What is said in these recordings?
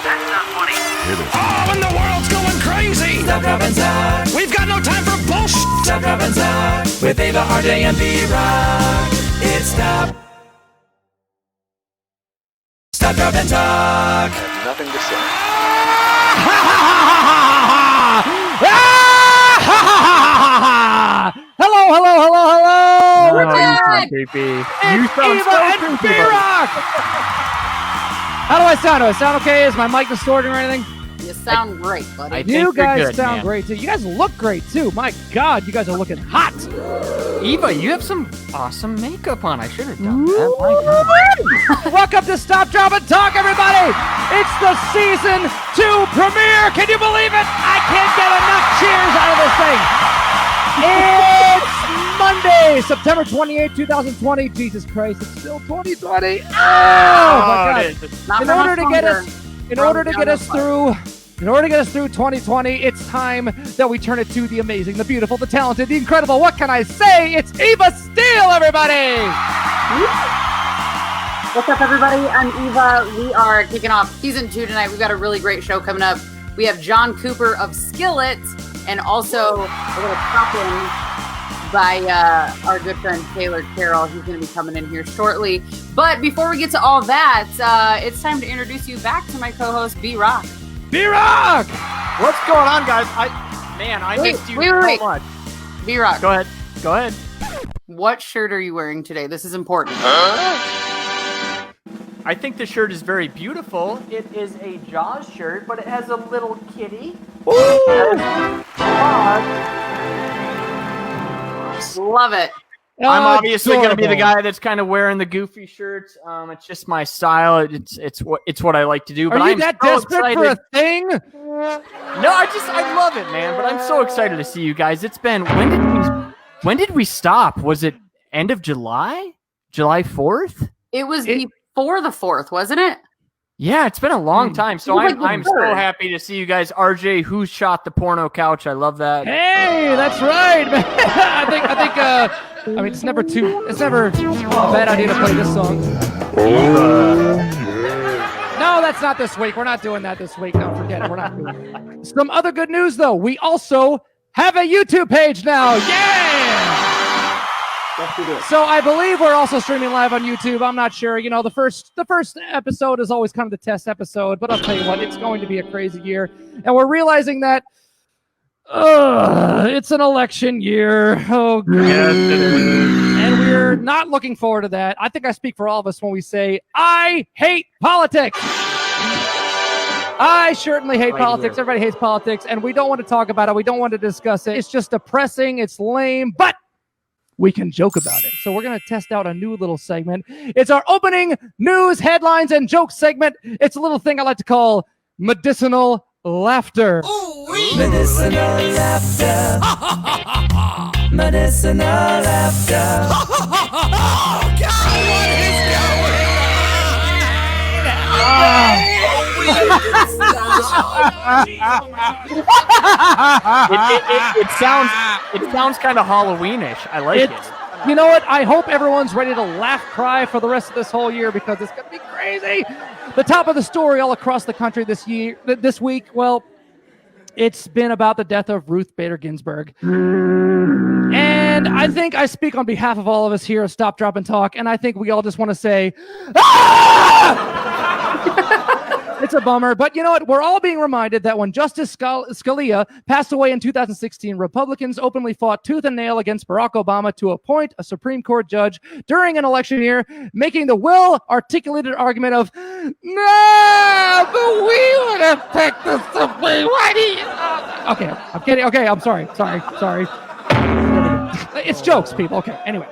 That's not funny. Oh, and the world's going crazy. Stop, drop, and talk. We've got no time for bullshit. Stop, drop, and talk. With Ava, RJ, and B-Rock. It's Stop. Stop, drop, and talk. Nothing to say. Hello. Oh, you sound creepy. You sound Eva so and creepy. B-Rock. How do I sound? Do I sound okay? Is my mic distorting or anything? You sound great, buddy. I think You you're guys good, sound man. great too. You guys look great too. My God, you guys are looking hot. Eva, you have some awesome makeup on. I should have done that. My God. Welcome to Stop, Drop, and Talk, everybody. It's the season 2 premiere. Can you believe it? I can't get enough cheers out of this thing. It's Monday, September 28, 2020. Jesus Christ, it's still 2020. Oh, my God. it is. Not In for much order to get longer. us, in order to get us through 2020, it's time that we turn it to the amazing, the beautiful, the talented, the incredible. What can I say? It's Eva Steele, everybody. What's up, everybody? I'm Eva. We are kicking off season 2 tonight. We've got a really great show coming up. We have John Cooper of Skillet, and also a little pop-in by our good friend Taylor Carroll. He's going to be coming in here shortly. But before we get to all that, it's time to introduce you back to my co-host, B-Rock. B-Rock. What's going on, guys? I missed you so much. B-Rock, Go ahead. what shirt are you wearing today? This is important. I think the shirt is very beautiful. It is a Jaws shirt, but it has a little kitty. Love it. I'm obviously going to be the Adorable. guy that's kind of wearing the goofy shirts. It's just my style. It's what I like to do. But Are you I'm that so desperate for excited. a thing? No, I love it, man. But I'm so excited to see you guys. It's been when did we stop? Was it end of July? July 4th? It was before the 4th, wasn't it? Yeah, it's been a long time. So It was like I'm the so 3rd. happy to see you guys. RJ, who shot the porno couch? I love that. Hey, that's right, man. I mean, it's never a bad idea to play this song. No, that's not this week. We're not doing that this week. No, forget it. We're not doing it. Some other good news, though. We also have a YouTube page now. Yeah! Yes, we do. So I believe we're also streaming live on YouTube. I'm not sure. You know, the first episode is always kind of the test episode, but I'll tell you what, it's going to be a crazy year. And we're realizing that it's an election year. Oh, God. Yes, it is. And we're not looking forward to that. I think I speak for all of us when we say, I hate politics. I certainly hate politics. Everybody hates politics, and we don't want to talk about it. We don't want to discuss it. It's just depressing. It's lame, but we can joke about it. So we're going to test out a new little segment. It's our opening news, headlines, and jokes segment. It's a little thing I like to call medicinal laughter. Medicinal laughter. Medicinal laughter. Oh, God, what is It sounds kind of Halloweenish. I like it. You know what? I hope everyone's ready to laugh cry for the rest of this whole year because it's going to be crazy. The top of the story all across the country this week, well, it's been about the death of Ruth Bader Ginsburg. And I think I speak on behalf of all of us here at Stop, Drop, and Talk, and I think we all just want to say, it's a bummer, but you know what? We're all being reminded that when Justice Scalia passed away in 2016, Republicans openly fought tooth and nail against Barack Obama to appoint a Supreme Court judge during an election year, making the well-articulated argument of, no, but we would have picked the Supreme. Why do you? Okay, I'm kidding. Okay, I'm sorry. It's jokes, people. Okay, anyway.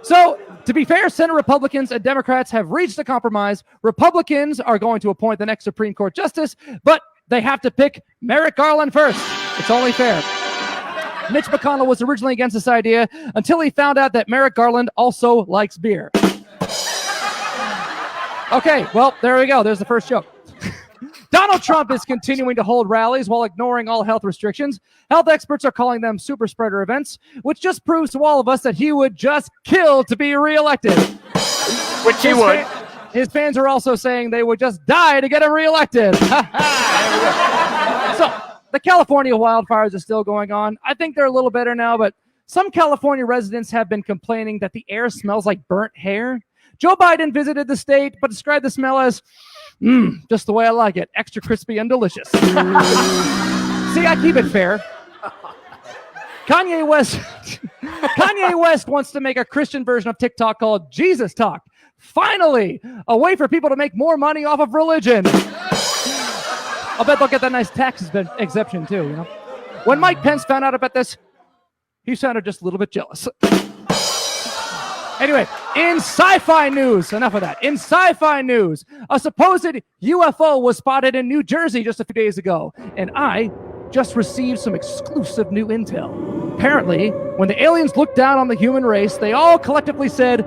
So, to be fair, Senate Republicans and Democrats have reached a compromise. Republicans are going to appoint the next Supreme Court justice, but they have to pick Merrick Garland first. It's only fair. Mitch McConnell was originally against this idea until he found out that Merrick Garland also likes beer. Okay, well, there we go. There's the first joke. Donald Trump is continuing to hold rallies while ignoring all health restrictions. Health experts are calling them super spreader events, which just proves to all of us that he would just kill to be reelected. Which he would. His fans are also saying they would just die to get him reelected. So the California wildfires are still going on. I think they're a little better now, but some California residents have been complaining that the air smells like burnt hair. Joe Biden visited the state, but described the smell as, just the way I like it, extra crispy and delicious. See, I keep it fair. Kanye West wants to make a Christian version of TikTok called Jesus Talk. Finally, a way for people to make more money off of religion. I'll bet they'll get that nice tax exemption too, you know. When Mike Pence found out about this, he sounded just a little bit jealous. Anyway, in sci-fi news, enough of that. In sci-fi news, a supposed UFO was spotted in New Jersey just a few days ago, and I just received some exclusive new intel. Apparently, when the aliens looked down on the human race, they all collectively said,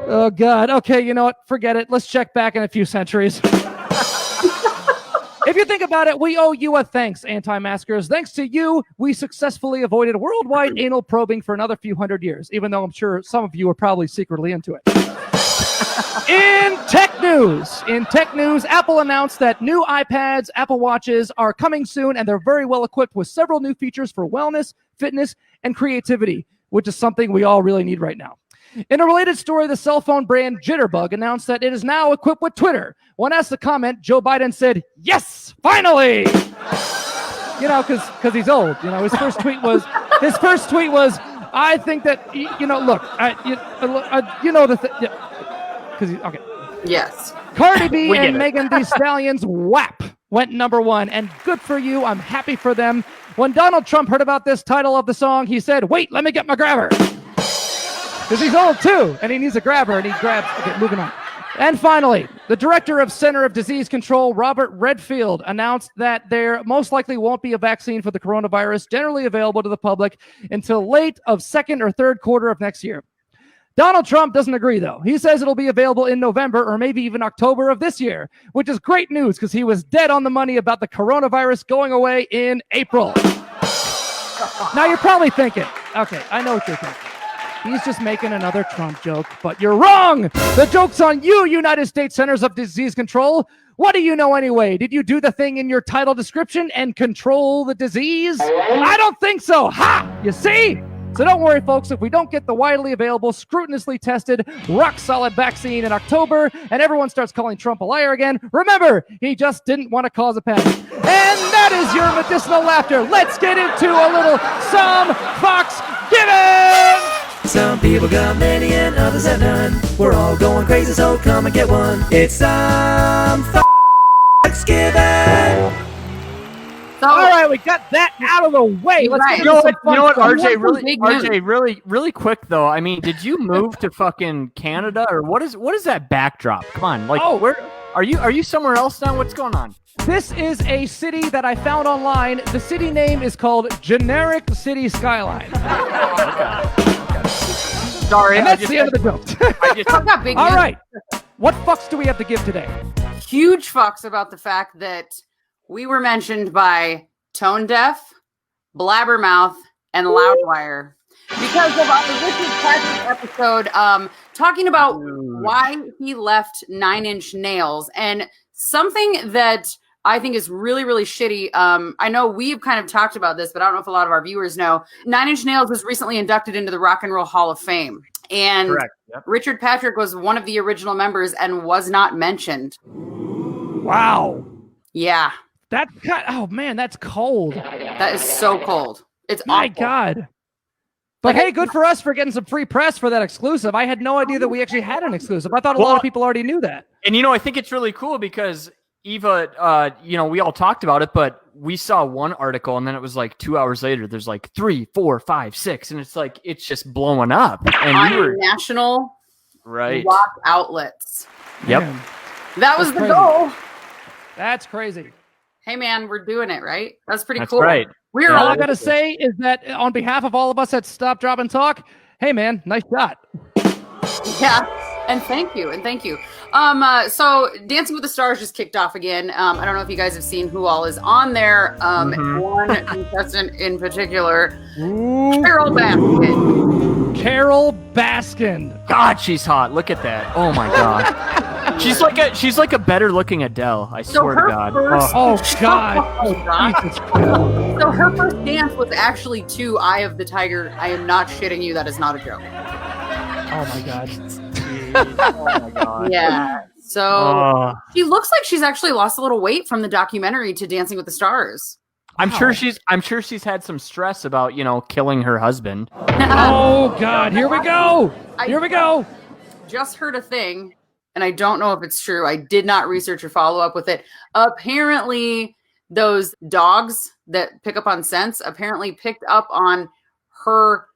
"Oh God, okay, you know what? Forget it. Let's check back in a few centuries." If you think about it, we owe you a thanks, anti-maskers. Thanks to you, we successfully avoided worldwide anal probing for another few hundred years, even though I'm sure some of you are probably secretly into it. In tech news, Apple announced that new iPads, Apple Watches are coming soon, and they're very well equipped with several new features for wellness, fitness, and creativity, which is something we all really need right now. In a related story, the cell phone brand Jitterbug announced that it is now equipped with Twitter. When asked to comment, Joe Biden said, "Yes, finally!" You know, because he's old. You know, his first tweet was, "I think that, you know, look, you know the thing." Yeah. Okay. Yes. Cardi B and Megan Thee Stallion's WAP went number one, and good for you. I'm happy for them. When Donald Trump heard about this title of the song, he said, "Wait, let me get my grabber." Because he's old too, and he needs a grabber, and he grabs. Okay, moving on. And finally, the director of Center of Disease Control, Robert Redfield, announced that there most likely won't be a vaccine for the coronavirus generally available to the public until late of second or third quarter of next year. Donald Trump doesn't agree, though. He says it'll be available in November or maybe even October of this year, which is great news because he was dead on the money about the coronavirus going away in April. Now you're probably thinking, okay, I know what you're thinking. He's just making another Trump joke, but you're wrong. The joke's on you, United States Centers of Disease Control. What do you know anyway? Did you do the thing in your title description and control the disease? I don't think so. Ha! You see? So don't worry, folks. If we don't get the widely available, scrupulously tested, rock-solid vaccine in October and everyone starts calling Trump a liar again, remember, he just didn't want to cause a panic. And that is your medicinal laughter. Let's get into a little Some Fox Given! Some people got many and others have none. We're all going crazy, so come and get one. It's some Thanksgiving. So, All right, we got that out of the way. Let's Right. get You know into what, some fun stuff. RJ, really quick though. I mean, did you move to fucking Canada or what is that backdrop? Come on, like where are you somewhere else now? What's going on? This is a city that I found online. The city name is called Generic City Skyline. Sorry, And that's the end of the joke. I've got big All news. right. What fucks do we have to give today? Huge fucks about the fact that we were mentioned by Tone Deaf, Blabbermouth, and Loudwire because of our Richard Patrick episode talking about why he left 9 Inch Nails, and something that I think is really, really shitty. I know we've kind of talked about this, but I don't know if a lot of our viewers know. 9 Inch Nails was recently inducted into the Rock and Roll Hall of Fame. And Correct. Yep. Richard Patrick was one of the original members and was not mentioned. Wow. Yeah. Oh man, that's cold. That is so cold. It's My awful. God. But hey, good for us for getting some free press for that exclusive. I had no idea that we actually had an exclusive. I thought a lot of people already knew that. And I think it's really cool because Eva, we all talked about it, but we saw one article and then it was like 2 hours later, there's like 3, 4, 5, 6. And it's like, it's just blowing up. And On national rock outlets. Yep. Man, That was That's the crazy. goal. that's crazy. Hey man, we're doing it, right? That's pretty That's cool. right. We're All all I got to say is that on behalf of all of us at Stop, Drop, and Talk, hey man, nice shot. Yeah, and thank you. So Dancing with the Stars just kicked off again. I don't know if you guys have seen who all is on there. One contestant in particular, Carroll Baskin. Carol Baskin. God, she's hot. Look at that. Oh my God. She's like a better looking Adele. I So swear to her God. first- Oh God. Oh, gosh. Jesus Christ. So her first dance was actually to Eye of the Tiger. I am not shitting you. That is not a joke. Oh my God. Oh my God. Yeah. So Oh. she looks like she's actually lost a little weight from the documentary to Dancing with the Stars. I'm sure she's had some stress about, killing her husband. Oh God. Here we go. Here we go. Just heard a thing, and I don't know if it's true. I did not research or follow up with it. Apparently, those dogs that pick up on scents apparently picked up on her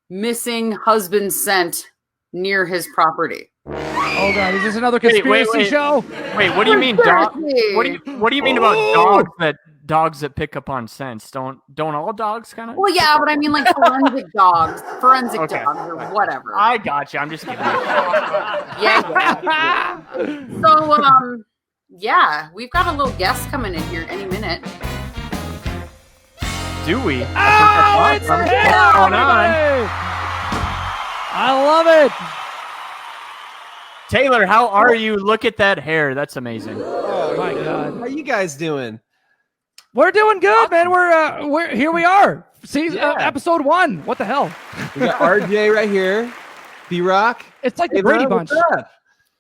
missing husband's scent near his property. Oh God. Is this another conspiracy show? Wait, what do you mean dog? Conspiracy. What do you mean about dogs that pick up on scents? Don't all dogs kind of? Well, yeah, but I mean like forensic dogs, Okay. dogs, or whatever. I got you. I'm just kidding. Yeah. So, yeah, we've got a little guest coming in here any minute. Do we? Oh, it's What's him, going on? everybody! I love it. Taylor, how are you? Look at that hair. That's amazing. Oh my God. How you guys doing? We're doing good, man. We're here. We are. Season episode 1. What the hell? We got RJ right here. B-Rock. It's like the Hey, Brady bro, Bunch. what's up?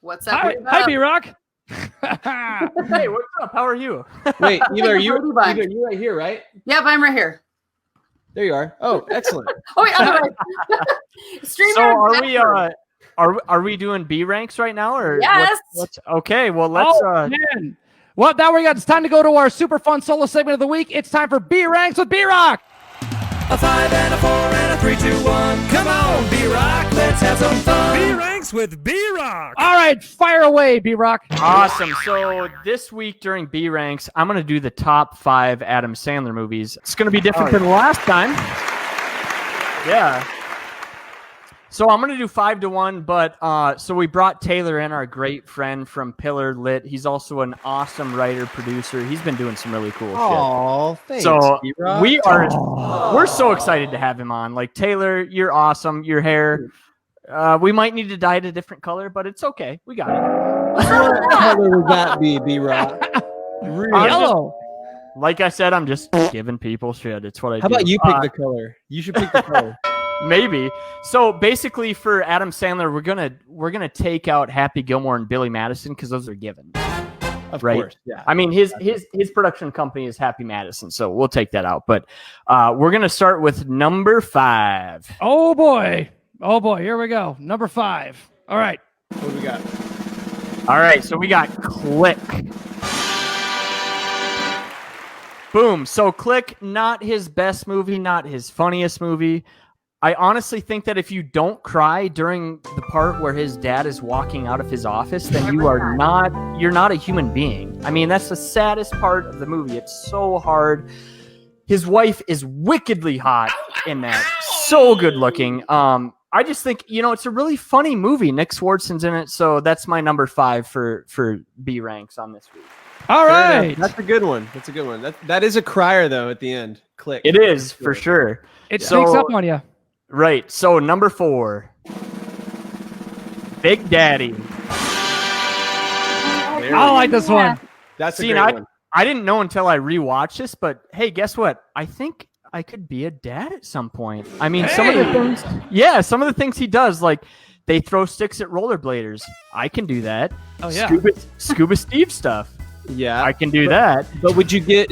What's up? Hi, B-Rock. Hey, what's up? How are you? Wait, either you Brady Bunch. either you right here, right? Yep, I'm right here. There you are. Oh, excellent. Oh, wait, on the right. Streamer So are we Bedford. are we doing B ranks right now or Yes. what's okay, well let's Man. Well, now it's time to go to our super fun solo segment of the week. It's time for B Ranks with B-Rock. A 5 and a 4 and a 3, 2, 1. Come on, B-Rock, let's have some fun. B-Ranks with B-Rock. All right, fire away, B-Rock. Awesome. So this week during B ranks, I'm gonna do the top 5 Adam Sandler movies. It's gonna be different than last time. Yeah. So I'm gonna do 5 to 1, but so we brought Taylor in, our great friend from Pillar Lit. He's also an awesome writer, producer. He's been doing some really cool shit. Oh, thanks. So B-Rock. we're so excited to have him on. Like Taylor, you're awesome. Your hair, we might need to dye it a different color, but it's okay. We got it. What color would that be, B-Rock? Really? Yellow. Like I said, I'm just giving people shit. It's what I do. How about you pick the color? You should pick the color. Maybe. So basically, for Adam Sandler, we're gonna take out Happy Gilmore and Billy Madison because those are given. Of Right. course. Yeah. I mean, his production company is Happy Madison, so we'll take that out. But we're gonna start with number 5. Oh boy. Here we go. Number 5. All right. What do we got? All right, so we got Click. Boom. So Click, not his best movie, not his funniest movie. I honestly think that if you don't cry during the part where his dad is walking out of his office, then you're not a human being. I mean, that's the saddest part of the movie. It's so hard. His wife is wickedly hot in that. So good looking. I just think, it's a really funny movie. Nick Swartzen's in it, so that's my number 5 for B ranks on this week. All Fair right. enough. That's a good one. That's a good one. That is a crier though at the end. Click. It is for sure. It So- sneaks up on you. Right. So number 4, Big Daddy. There I we like go. this one. That's a See, great and one. I didn't know until I rewatched this, but hey, guess what? I think I could be a dad at some point. I mean, some of the things he does, like they throw sticks at rollerbladers. I can do that. Oh, yeah. Scuba Steve stuff. Yeah. I can do that. But would you get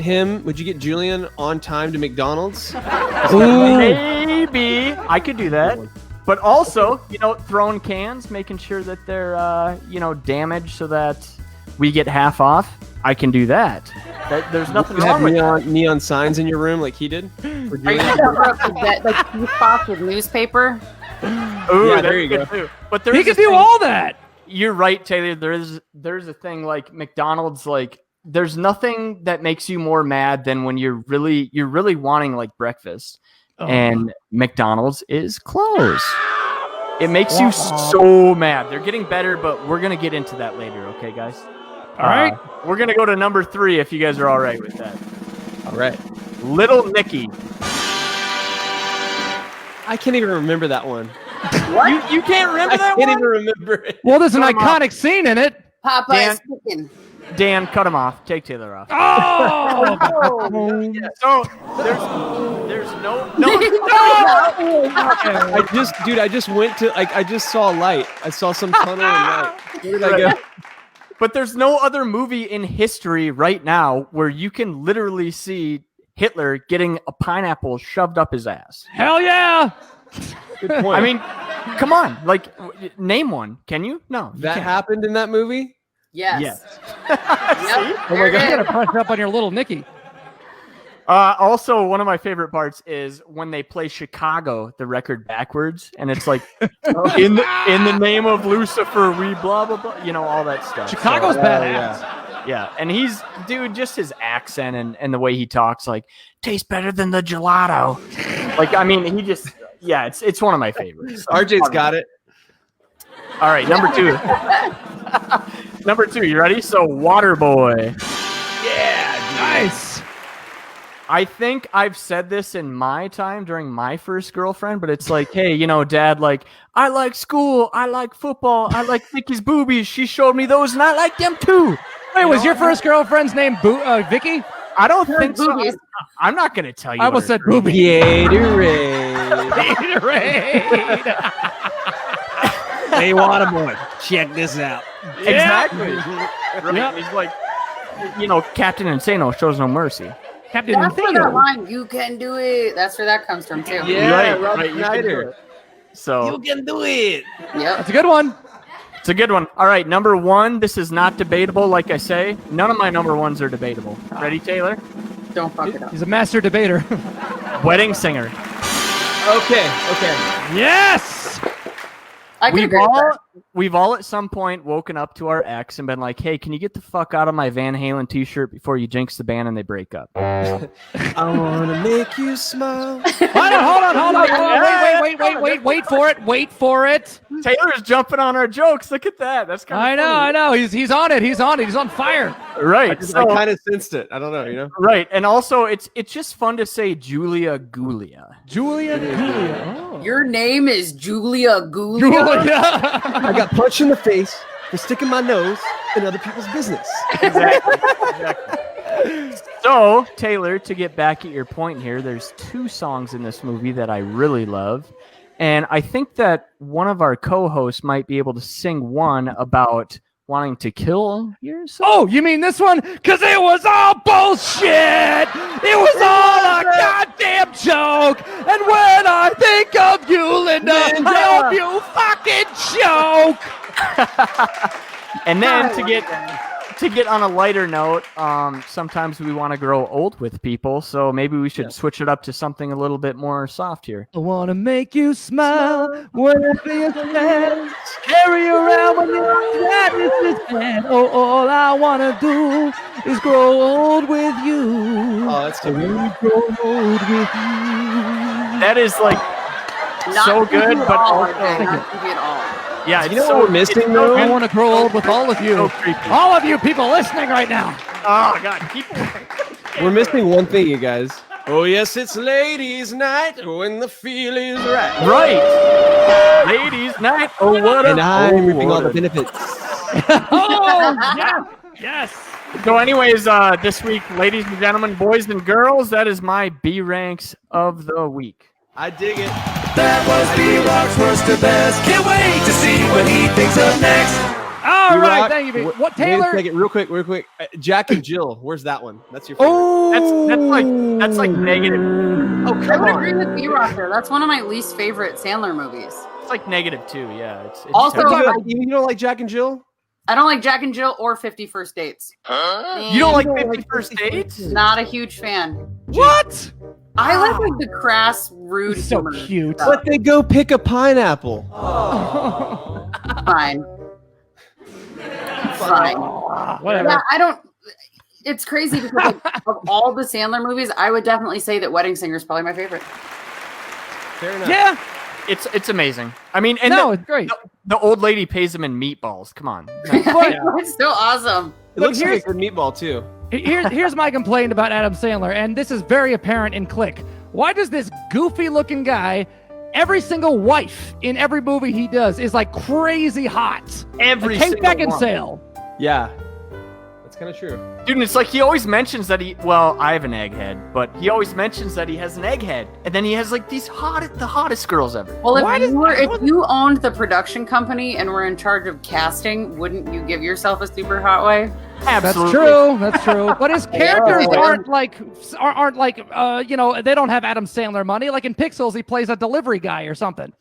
Julian on time to McDonald's? Maybe I could do that. But also, throwing cans, making sure that they're, damaged so that we get half off. I can do that. There's nothing You wrong with that. have neon signs in your room like he did? For Are you Julian? gonna cover up the bed, like you box with newspaper? Ooh, Yeah, that's there you good go. too. But there's He can this do thing- all that. You're right, Taylor. There's a thing like McDonald's. Like, there's nothing that makes you more mad than when you're really wanting like breakfast, and McDonald's is closed. It makes you so mad. They're getting better, but we're gonna get into that later. Okay, guys. All right. We're gonna go to number 3 if you guys are all right with that. All right. Little Nicky. I can't even remember that one. You can't remember I that can't one? even remember it. Well, there's an Come on. iconic scene in it. Popeye's chicken. Dan, cut him off. Take Taylor off. Oh! So there's no. I just went to I just saw a light. I saw some tunnel and light. Where did I go? But there's no other movie in history right now where you can literally see Hitler getting a pineapple shoved up his ass. Hell yeah! Good point. I mean, come on. Like, name one. Can you? No. that happened in that movie. Yes. Yes. Yep, Oh my there God. it You is. gotta brush up on your little Nicky. Also, one of my favorite parts is when they play Chicago, the record backwards, and it's like in the name of Lucifer, we blah blah blah, all that stuff. Chicago's So, badass. yeah, and just his accent and the way he talks, like tastes better than the gelato. Like, I mean, it's one of my favorites. RJ's got it. All right, number 2. Number 2, you ready? So, Waterboy. Nice. I think I've said this in my time during my first girlfriend, but it's like, hey, Dad, like, I like school, I like football, I like Vicky's boobies. She showed me those, and I like them too. Wait, was your first girlfriend's name Vicky? I don't think so. boobies. I'm not going to tell you. I what almost her said name booby. Gatorade. Hey, Waterboy, check this out. is. Exactly. Right. Yep. He's like, Captain Insano shows no mercy. Captain That's where that Insano. line, you can do it. That's where that comes from, too. Yeah, Rob you can do Schneider. it. So You can do it. Yep. That's a good one. it's a good one. All right, number 1. This is not debatable, like I say. None of my number 1s are debatable. Ready, Taylor? Don't fuck it up. He's a master debater. Wedding Singer. Okay. Yes. I can agree with that. We've all at some point woken up to our ex and been like, hey, can you get the fuck out of my Van Halen t-shirt before you jinx the band and they break up? I wanna make you smile. Hold on. Wait for it. Taylor's jumping on our jokes. Look at that. That's kind of I know. He's on it. He's on fire. Right. I kind of sensed it. I don't know. Right. And also, it's just fun to say Julia Gulia. Julia. Your name is Julia Gulia. I got punched in the face for sticking my nose in other people's business. Exactly. So, Taylor, to get back at your point here, there's 2 songs in this movie that I really love. And I think that one of our co-hosts might be able to sing one about wanting to kill yourself. Oh, you mean this one? Because it was all bullshit. It was all a goddamn joke. And when I think of you, Linda, I hope you fucking choke. And then to get on a lighter note, sometimes we want to grow old with people, so maybe we should switch it up to something a little bit more soft here. I want to make you smile whenever you're sad. Carry you around when you're sad. This is bad. Oh, all I want to do is grow old with you. Oh, that's so good. Grow old with you. That is like Not so creepy good, at but all, also RJ, not creepy at all. yeah, You know what we're missing, it's though? I want to grow old with all of you. So creepy. All of you people listening right now. Oh god, people. We're missing one thing, you guys. Oh, yes, it's ladies' night when the feel is right. Right, ladies' night. Oh, what And I'm reaping all what the a- benefits. Oh, yeah. Yes. So, anyways, this week, ladies and gentlemen, boys and girls, that is my B ranks of the week. I dig it. That was B-Rock's worst to best. Can't wait to see what he thinks of next. All right. B-Rock, Thank you. What, Wait a Taylor? second, real quick. Jack and Jill, where's that one? That's your favorite. Oh, That's like negative. Oh, I come would on. agree with B-Rock there. That's one of my least favorite Sandler movies. It's like -2. Yeah. It's Also, terrible. You don't like Jack and Jill? I don't like Jack and Jill or 50 First Dates. You don't like 50 First Dates? Not a huge fan. what? I like the crass, rude So humor. cute. stuff. But they go pick a pineapple. Fine. Fine. Whatever. Yeah, I don't. It's crazy because like, of all the Sandler movies, I would definitely say that Wedding Singer is probably my favorite. Fair enough. Yeah. It's amazing. I mean, and No, the, it's great. the old lady pays him in meatballs. Come on. It's so awesome. It looks Look, like a good meatball, too. Here's my complaint about Adam Sandler, and this is very apparent in Click. Why does this goofy-looking guy, every single wife in every movie he does is like crazy hot? Every Like Kate single one. Beckinsale. Yeah, that's kind of true. Dude, and it's like he always mentions that I have an egghead, but he always mentions that he has an egghead, and then he has like the hottest girls ever. Well, if you owned the production company and were in charge of casting, wouldn't you give yourself a super hot way? Absolutely. That's true. But his characters aren't like they don't have Adam Sandler money. Like in Pixels, he plays a delivery guy or something.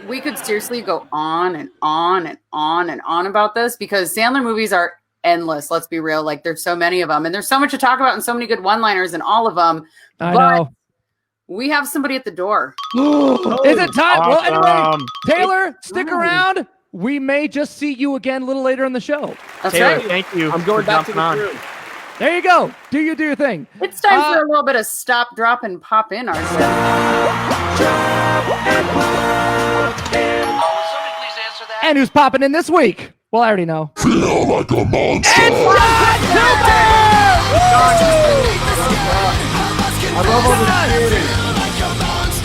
We could seriously go on and on and on and on about this because Sandler movies are endless. Let's be real. Like there's so many of them and there's so much to talk about and so many good one-liners in all of them. I know. We have somebody at the door. Is it time? Awesome. Well, anyway, Taylor, stick around. We may just see you again a little later in the show. That's Taylor, right. thank you. I'm going for back to jumping the on. room. There you go. Do your thing. It's time for a little bit of stop, drop, and pop in ourselves. And who's popping in this week? Well, I already know. Feel like a monster. I love all the cheering.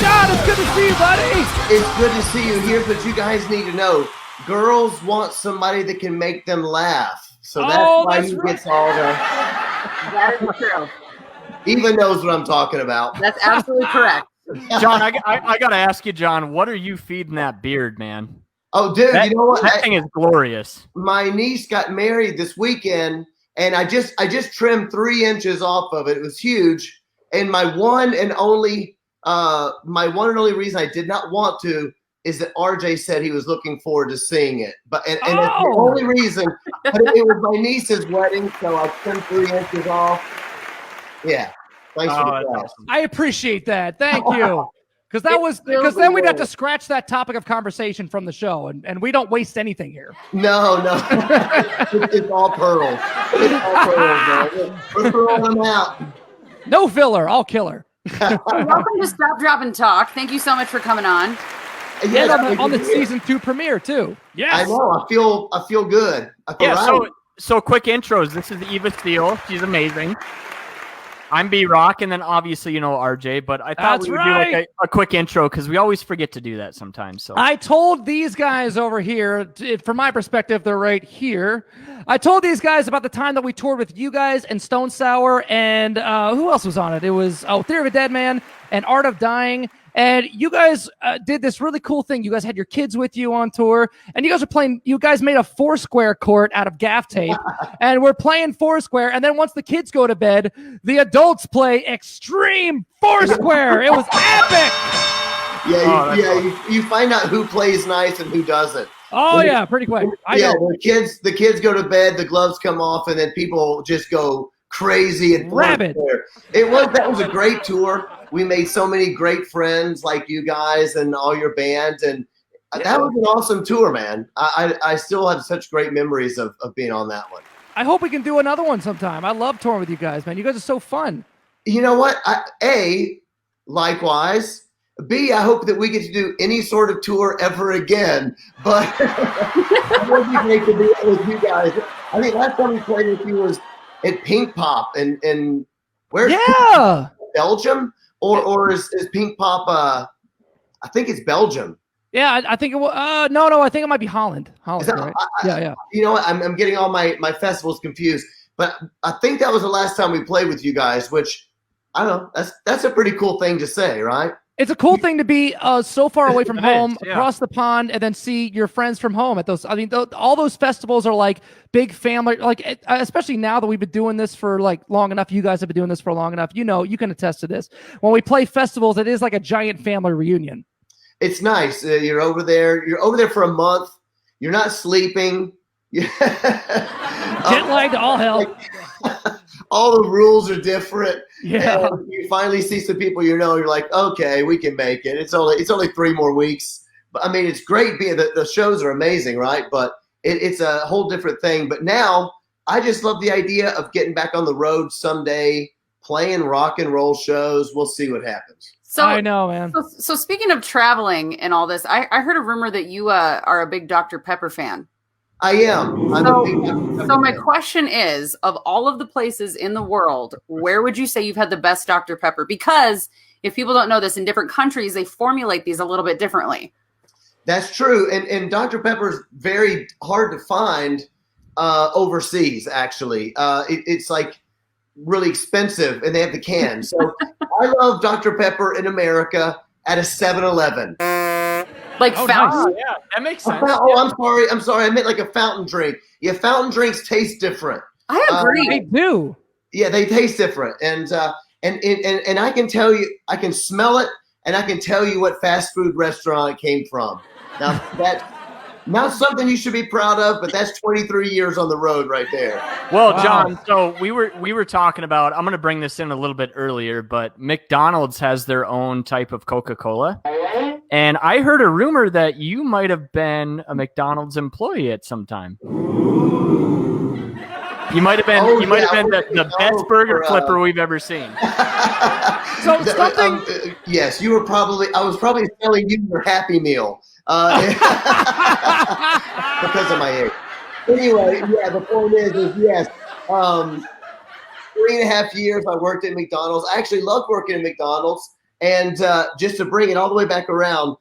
John, it's good to see you, buddy. It's good to see you. Here's what you guys need to know. Girls want somebody that can make them laugh. So that's why he gets all the... That is true. Eva knows what I'm talking about. That's absolutely correct. John, I gotta ask you, John, what are you feeding that beard, man? Oh, dude, you know what? That thing is glorious. My niece got married this weekend, and I just trimmed 3 inches off of it. It was huge. And my one and only reason I did not want to is that RJ said he was looking forward to seeing it. It's the only reason. But it was my niece's wedding, so I trimmed 3 inches off. Yeah. Thanks for the class. Awesome. I appreciate that. Thank you. Because then we'd have to scratch that topic of conversation from the show, and we don't waste anything here. No. It's all pearls. It's all pearls, man. We're throwing them out. No filler. I'll kill her. Welcome to Stop, Drop, and Talk. Thank you so much for coming on. Yes, And on the season 2 premiere too. Yes. I know. I feel good. I feel right. So quick intros. This is Eva Steele. She's amazing. I'm B-Rock, and then obviously RJ, but I thought we would do like a quick intro because we always forget to do that sometimes. So I told these guys over here, from my perspective, they're right here. I told these guys about the time that we toured with you guys and Stone Sour, and who else was on it? It was Theory of a Dead Man and Art of Dying. And you guys did this really cool thing. You guys had your kids with you on tour, and you guys made a Foursquare court out of gaff tape, and we're playing Foursquare, and then once the kids go to bed, the adults play Extreme Foursquare. It was epic! You find out who plays nice and who doesn't. Oh, yeah, pretty quick. The kids go to bed, the gloves come off, and then people just go crazy and rabid. That was a great tour. We made so many great friends like you guys and all your bands, and that was an awesome tour, man. I still have such great memories of being on that one. I hope we can do another one sometime. I love touring with you guys, man. You guys are so fun. You know what? Likewise. B, I hope that we get to do any sort of tour ever again. But it would be great to do it with you guys. I think last time we played with you was at Pink Pop, and where's Belgium? Or is Pink Pop? I think it's Belgium. Yeah, I think it was. No, I think it might be Holland. Right? Yeah. You know what? I'm getting all my festivals confused, but I think that was the last time we played with you guys. Which I don't know. That's a pretty cool thing to say, right? It's a cool thing to be so far away from home, across the pond, and then see your friends from home at those. I mean, all those festivals are like big family, like especially now that we've been doing this for like long enough. You guys have been doing this for long enough. You can attest to this. When we play festivals, it is like a giant family reunion. It's nice. You're over there. You're over there for a month. You're not sleeping. Jet lagged all hell. All the rules are different. Yeah. And you finally see some people you're like, okay, we can make it. It's only 3 more weeks. But I mean, it's great being the shows are amazing, right? But it's a whole different thing. But now I just love the idea of getting back on the road someday, playing rock and roll shows. We'll see what happens. So I know, man. So speaking of traveling and all this, I heard a rumor that you are a big Dr. Pepper fan. I am. So my question is, of all of the places in the world, where would you say you've had the best Dr. Pepper? Because if people don't know this, in different countries, they formulate these a little bit differently. That's true. And Dr. Pepper is very hard to find overseas. Actually, it's like really expensive, and they have the can. So I love Dr. Pepper in America at a 7-Eleven. Like fountain. Yeah, that makes sense. I'm sorry. I meant like a fountain drink. Yeah, fountain drinks taste different. I agree. They do. Yeah, they taste different, and I can tell you, I can smell it, and I can tell you what fast food restaurant it came from. Now that's not something you should be proud of, but that's 23 years on the road right there. Well, John, so we were talking about, I'm going to bring this in a little bit earlier, but McDonald's has their own type of Coca-Cola. And I heard a rumor that you might have been a McDonald's employee at some time. You might have been the best burger flipper we've ever seen. So something. Yes, you were probably. I was probably selling you your Happy Meal because of my age. Anyway, yeah. The point is yes. 3.5 years I worked at McDonald's. I actually loved working at McDonald's. And just to bring it all the way back around,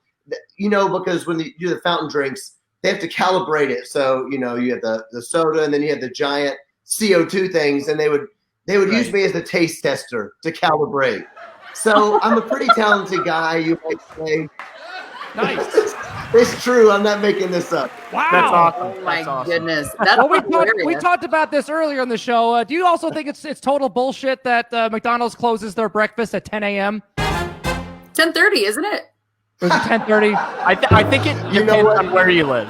because when you do the fountain drinks, they have to calibrate it. So, you have the soda, and then you have the giant CO2 things, and they would use me as the taste tester to calibrate. So I'm a pretty talented guy, you might say. Nice. It's true. I'm not making this up. Wow. That's awesome. Oh my That's awesome. goodness. That's Well, hilarious. we talked about this earlier in the show. Do you also think it's total bullshit that McDonald's closes their breakfast at 10 a.m.? 10:30, isn't it? Or is it 10:30? I think it depends on where you live.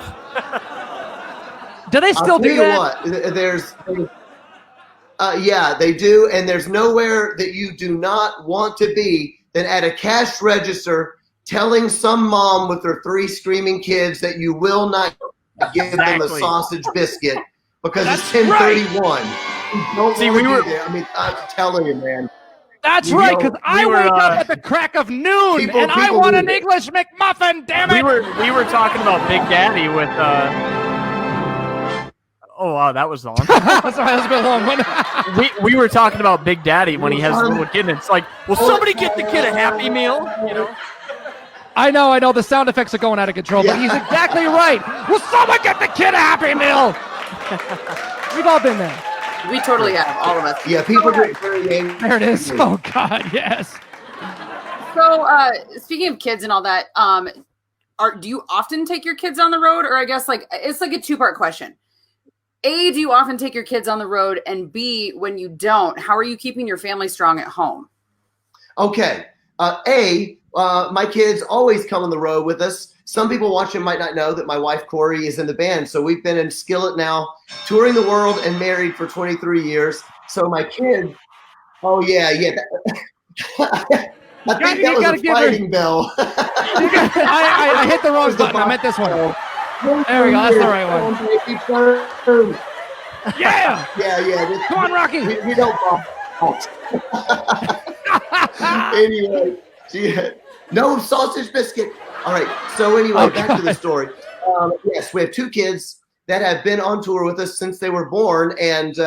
Do they still do that? What? Yeah, they do. And there's nowhere that you do not want to be than at a cash register telling some mom with her 3 screaming kids that you will not give them a sausage biscuit because it's 10:31. See, we were. I mean, I'm telling you, man. That's right, because I wake up at the crack of noon, and I want an English McMuffin, damn it! We were talking about Big Daddy with oh wow, that was long. Sorry, that was a bit long one. we were talking about Big Daddy when he has a little kid, and it's like, will somebody get the kid a Happy Meal? I know, the sound effects are going out of control, but he's exactly right. Will someone get the kid a Happy Meal? We've all been there. We totally have, all of us. Yeah, people get very angry. There it is. Oh God, yes. So, speaking of kids and all that, do you often take your kids on the road, or I guess it's like a 2-part question. A, do you often take your kids on the road, and B, when you don't, how are you keeping your family strong at home? Okay. My kids always come on the road with us. Some people watching might not know that my wife, Korey, is in the band. So we've been in Skillet now, touring the world and married for 23 years. So my kids, I think that was a fighting bell. I hit the wrong button. I meant this one. There we go. That's the right one. Yeah. Yeah. Come on, Rocky. We don't Anyway, no sausage biscuit. All right. So anyway, back to the story. Yes, we have 2 kids that have been on tour with us since they were born. And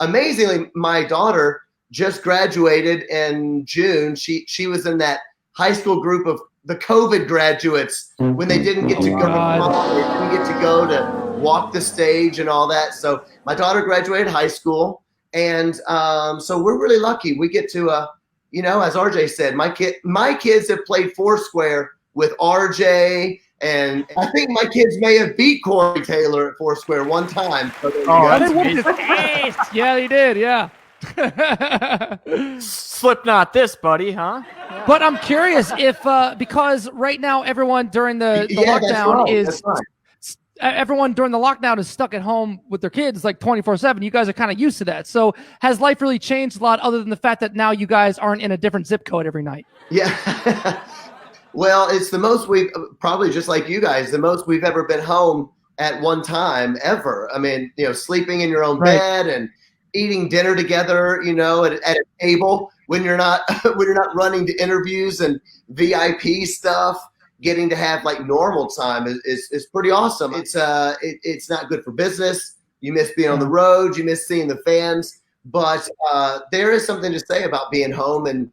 amazingly, my daughter just graduated in June. She was in that high school group of the COVID graduates when they didn't get to go to college, they didn't get to go to walk the stage and all that. So my daughter graduated high school. And so we're really lucky. We get to, as RJ said, my kids have played Foursquare with RJ, and I think my kids may have beat Korey Taylor at Foursquare one time. So that's amazing. Yeah, they did. Yeah. Slipknot this, buddy, huh? Yeah. But I'm curious if because right now everyone during the lockdown everyone during the lockdown is stuck at home with their kids like 24/7. You guys are kind of used to that. So has life really changed a lot other than the fact that now you guys aren't in a different zip code every night? Yeah. Well, it's the most we've probably, just like you guys, the most we've ever been home at one time ever. I mean, sleeping in your own bed and eating dinner together, at a table when you're not running to interviews and VIP stuff. Getting to have like normal time is pretty awesome. It's not good for business. You miss being on the road. You miss seeing the fans. But there is something to say about being home and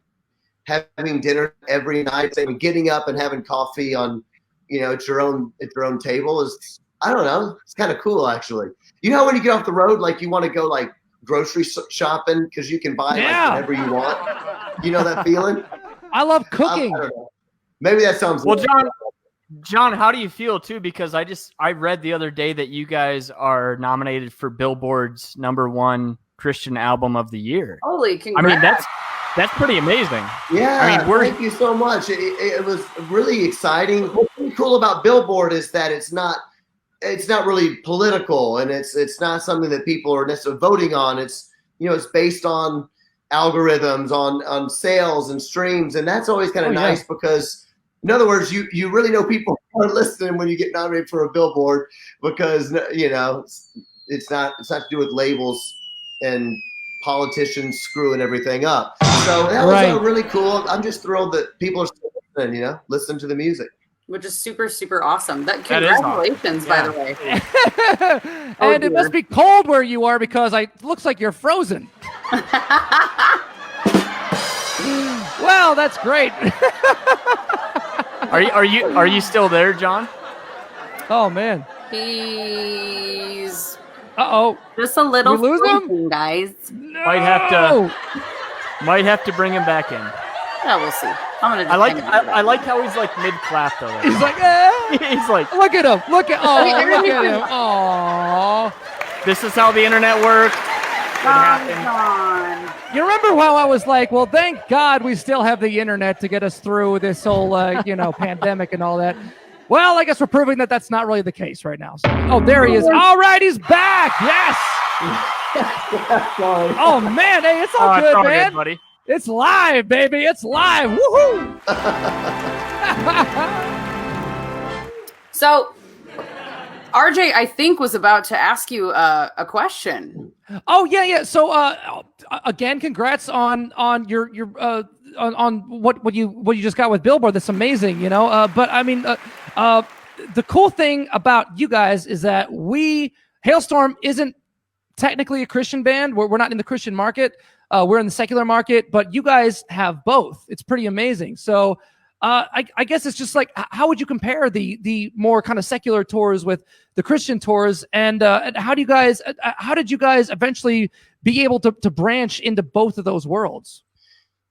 having dinner every night, and getting up and having coffee on, at your own table is, I don't know, it's kind of cool actually. you know how when you get off the road, like you want to go like grocery shopping because you can buy like whatever you want. You know that feeling? I love cooking. I don't know. Maybe that sounds well, John, how do you feel too? Because I read the other day that you guys are nominated for Billboard's #1 Christian album of the year. Holy congrats. I mean, that's pretty amazing. Yeah, I mean, thank you so much. It was really exciting. What's really cool about Billboard is that it's not really political, and it's not something that people are necessarily voting on. It's it's based on algorithms, on sales and streams, and that's always kind of nice because, in other words, you really know people are listening when you get nominated for a Billboard because it's not to do with labels and politicians screwing everything up. So that was really cool. I'm just thrilled that people are still listening, listen to the music. Which is super, super awesome. Congratulations, by the way. And it must be cold where you are because it looks like you're frozen. Well, that's great. Are you still there, John? Oh man. He's just a little we lose freezing, guys. No! Might have to bring him back in. Yeah, we'll see. I like how he's like mid clap though. He's like, he's like, look at him. Look at him. Oh. This is how the internet works. You remember how I was like, well, thank God we still have the internet to get us through this whole, pandemic and all that. Well, I guess we're proving that that's not really the case right now. So, there he is. All right, he's back. Yes. Oh man, hey, it's all good, man. Good, buddy. It's live, baby. It's live. Woohoo! So, RJ, I think, was about to ask you a question. Oh yeah. So again, congrats on your on what you just got with Billboard. That's amazing, But I mean, the cool thing about you guys is that Hailstorm isn't technically a Christian band. We're not in the Christian market. We're in the secular market, but you guys have both. It's pretty amazing. So I guess it's just like, how would you compare the more kind of secular tours with the Christian tours? And how did you guys eventually be able to branch into both of those worlds?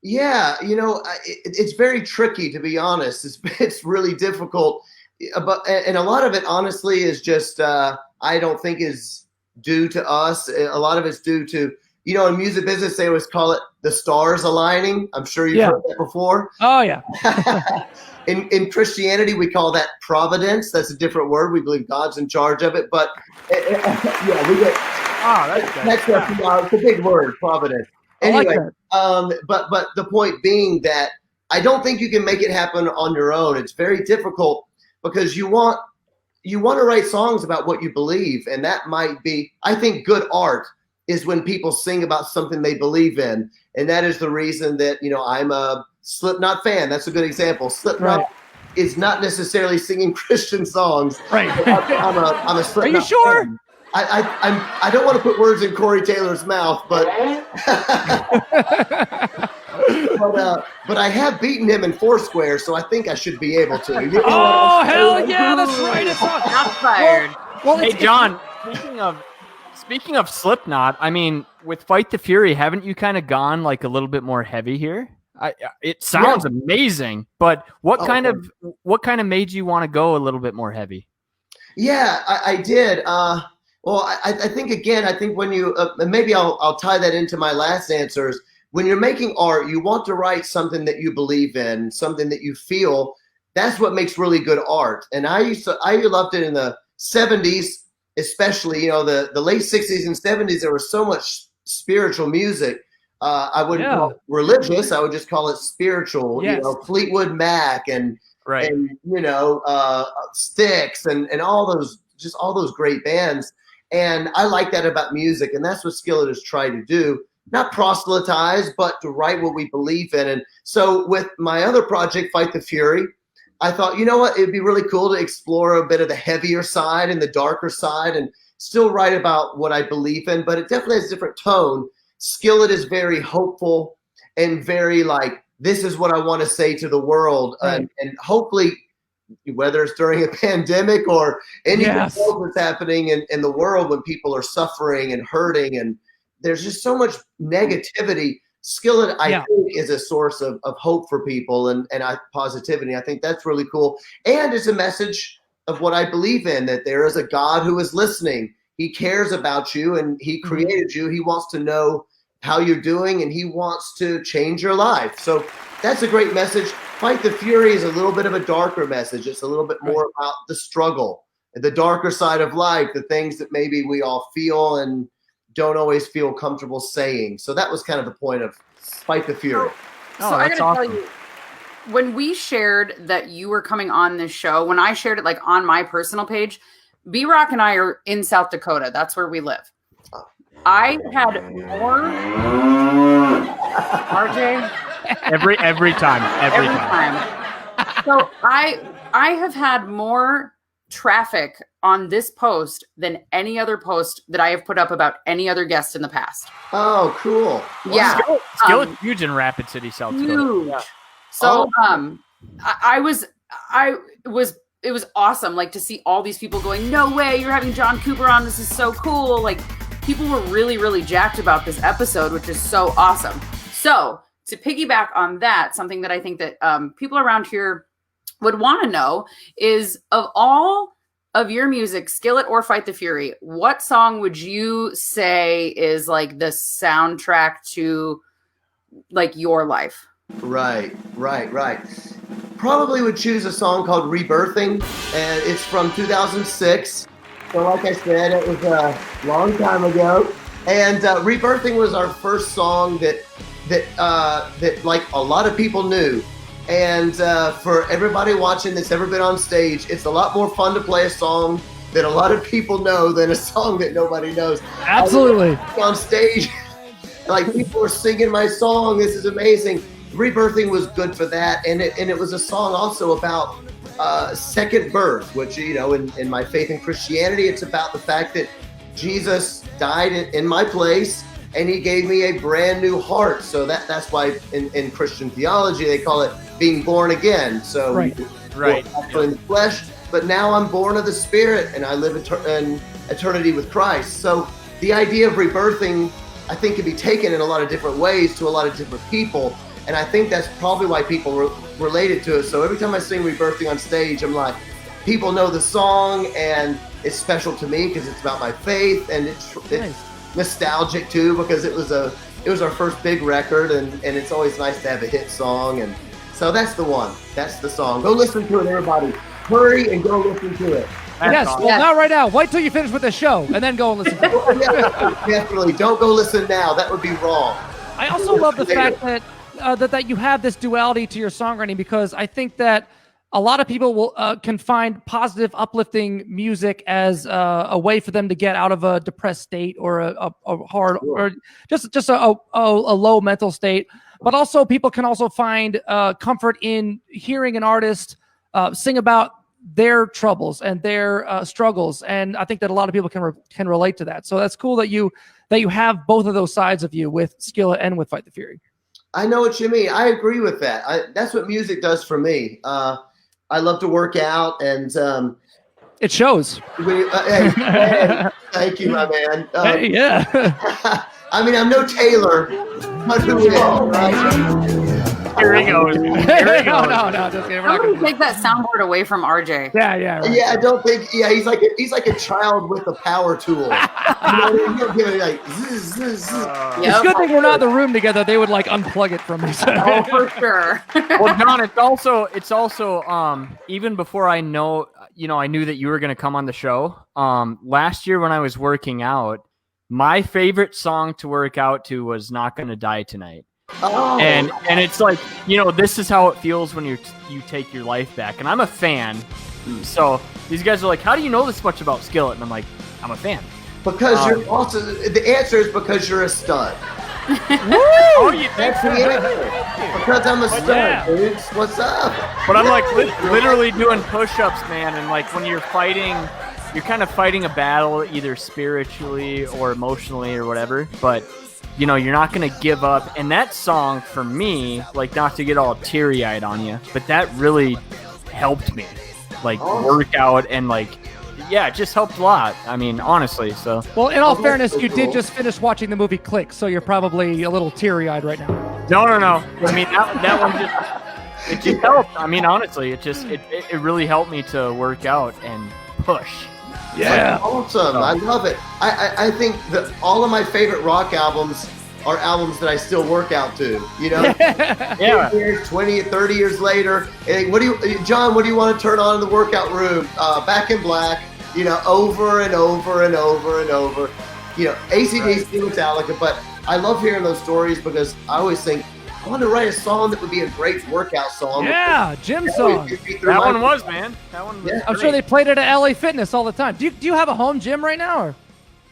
Yeah, it's very tricky, to be honest. It's really difficult. And a lot of it, honestly, is just I don't think is due to us. A lot of it's due to, in music business, they always call it the stars aligning. I'm sure you've heard that before. Oh, yeah. In Christianity, we call that providence. That's a different word. We believe God's in charge of it. But, we get... That's it's a big word, providence. Anyway, but the point being that I don't think you can make it happen on your own. It's very difficult because you want to write songs about what you believe, and that might be, I think, good art is when people sing about something they believe in. And that is the reason that, I'm a Slipknot fan. That's a good example. Slipknot is not necessarily singing Christian songs. Right. I'm a Slipknot Are you sure? fan. I don't want to put words in Korey Taylor's mouth, but but I have beaten him in Foursquare, so I think I should be able to. Hell yeah, that's right. It's not fired. Well, hey, John, speaking of Slipknot, I mean, with Fight the Fury, haven't you kind of gone like a little bit more heavy here? It sounds amazing, but what kind of made you want to go a little bit more heavy? Yeah, I did. Well, I think when you maybe I'll tie that into my last answers. When you're making art, you want to write something that you believe in, something that you feel. That's what makes really good art. And I loved it in the 70s, especially, the late 60s and 70s. There was so much spiritual music. I wouldn't call it religious. I would just call it spiritual. Yes. Fleetwood Mac and Styx and all those great bands. And I like that about music, and that's what Skillet is trying to do. Not proselytize, but to write what we believe in. And so with my other project, Fight the Fury, I thought, it'd be really cool to explore a bit of the heavier side and the darker side and still write about what I believe in, but it definitely has a different tone. Skillet is very hopeful and very like, this is what I want to say to the world. Right. And hopefully whether it's during a pandemic or anything Yes. else that's happening in the world when people are suffering and hurting, and there's just so much negativity. Skillet, I think, is a source of hope for people and positivity. I think that's really cool. And it's a message of what I believe in, that there is a God who is listening. He cares about you, and he created you. He wants to know how you're doing, and he wants to change your life. So that's a great message. Fight the Fury is a little bit of a darker message. It's a little bit more about the struggle, the darker side of life, the things that maybe we all feel and don't always feel comfortable saying. So that was kind of the point of Fight the Fury. So I gotta tell you, when we shared that you were coming on this show, when I shared it like on my personal page, B-Rock and I are in South Dakota. That's where we live. I had more RJ every time. So I have had more traffic on this post than any other post that I have put up about any other guest in the past. Oh, cool. Yeah. Skillet's huge in Rapid City, South Dakota. Huge. Yeah. So it was awesome, like, to see all these people going, no way, you're having John Cooper on, this is so cool. Like, people were really, really jacked about this episode, which is so awesome. So to piggyback on that, something that I think that people around here would want to know is, of all of your music, Skillet or Fight the Fury, what song would you say is like the soundtrack to like your life? Right. Probably would choose a song called Rebirthing, and it's from 2006. So like I said, it was a long time ago. And Rebirthing was our first song that like a lot of people knew. And for everybody watching that's ever been on stage, it's a lot more fun to play a song that a lot of people know than a song that nobody knows. Absolutely. On stage, like, people are singing my song. This is amazing. Rebirthing was good for that, and it was a song also about second birth, which, you know, in my faith in Christianity, it's about the fact that Jesus died in my place, and he gave me a brand new heart. So that's why in Christian theology they call it being born again. So right. In the flesh, but now I'm born of the Spirit, and I live in eternity with Christ. So the idea of rebirthing, I think, can be taken in a lot of different ways to a lot of different people. And I think that's probably why people related to it. So every time I sing Rebirthing on stage, I'm like, people know the song, and it's special to me because it's about my faith, and it's nostalgic too, because it was our first big record, and it's always nice to have a hit song. And so that's the one. That's the song. Go listen to it, everybody. Hurry and go listen to it. Yes, well, not right now. Wait till you finish with the show, and then go and listen to it. Yeah, definitely. Don't go listen now. That would be wrong. I also love the fact that that you have this duality to your songwriting, because I think that a lot of people can find positive, uplifting music as a way for them to get out of a depressed state or a hard or just a low mental state. But also, people can also find comfort in hearing an artist sing about their troubles and their struggles, and I think that a lot of people can relate to that. So that's cool that you have both of those sides of you with Skillet and with Fight the Fury. I know what you mean. I agree with that. That's what music does for me. I love to work out, and it shows. Hey, thank you, my man. Yeah. I mean, I'm no Taylor, but who is, right? Here he goes. No, just kidding. I'm gonna take that soundboard away from RJ. Yeah, right. Yeah, I don't think. Yeah, he's like a child with a power tool. You know, you don't give it like. Zzz, zzz, zzz. It's a good thing we're not in the room together. They would like unplug it from me. Oh, for sure. Well, John, it's also even before I knew that you were going to come on the show. Last year when I was working out, my favorite song to work out to was "Not Gonna Die Tonight." Oh. And it's like, this is how it feels when you take your life back. And I'm a fan. So these guys are like, how do you know this much about Skillet? And I'm like, I'm a fan. Because you're also, the answer is because you're a stud. Oh, you think so? Because I'm a stud, dude. What's up? But I'm like literally doing push-ups, man. And like when you're fighting, you're kind of fighting a battle either spiritually or emotionally or whatever. But you're not going to give up. And that song, for me, like, not to get all teary-eyed on you, but that really helped me. like workout and like, yeah, it just helped a lot. I mean, honestly, so. Well, in all fairness, you did just finish watching the movie Click, so you're probably a little teary-eyed right now. No. I mean, that one it just helped. I mean, honestly, it really helped me to work out and push. Yeah. Awesome. I love it. I think that all of my favorite rock albums are albums that I still work out to, you know? Yeah. 10 years, 20, 30 years later. And John, what do you want to turn on in the workout room? Back in Black, you know, over and over and over and over. You know, AC/DC, Metallica, but I love hearing those stories because I always think, I want to write a song that would be a great workout song. Yeah, gym song. That one was, man. That one was I'm sure they played it at LA Fitness all the time. Do you have a home gym right now? Or?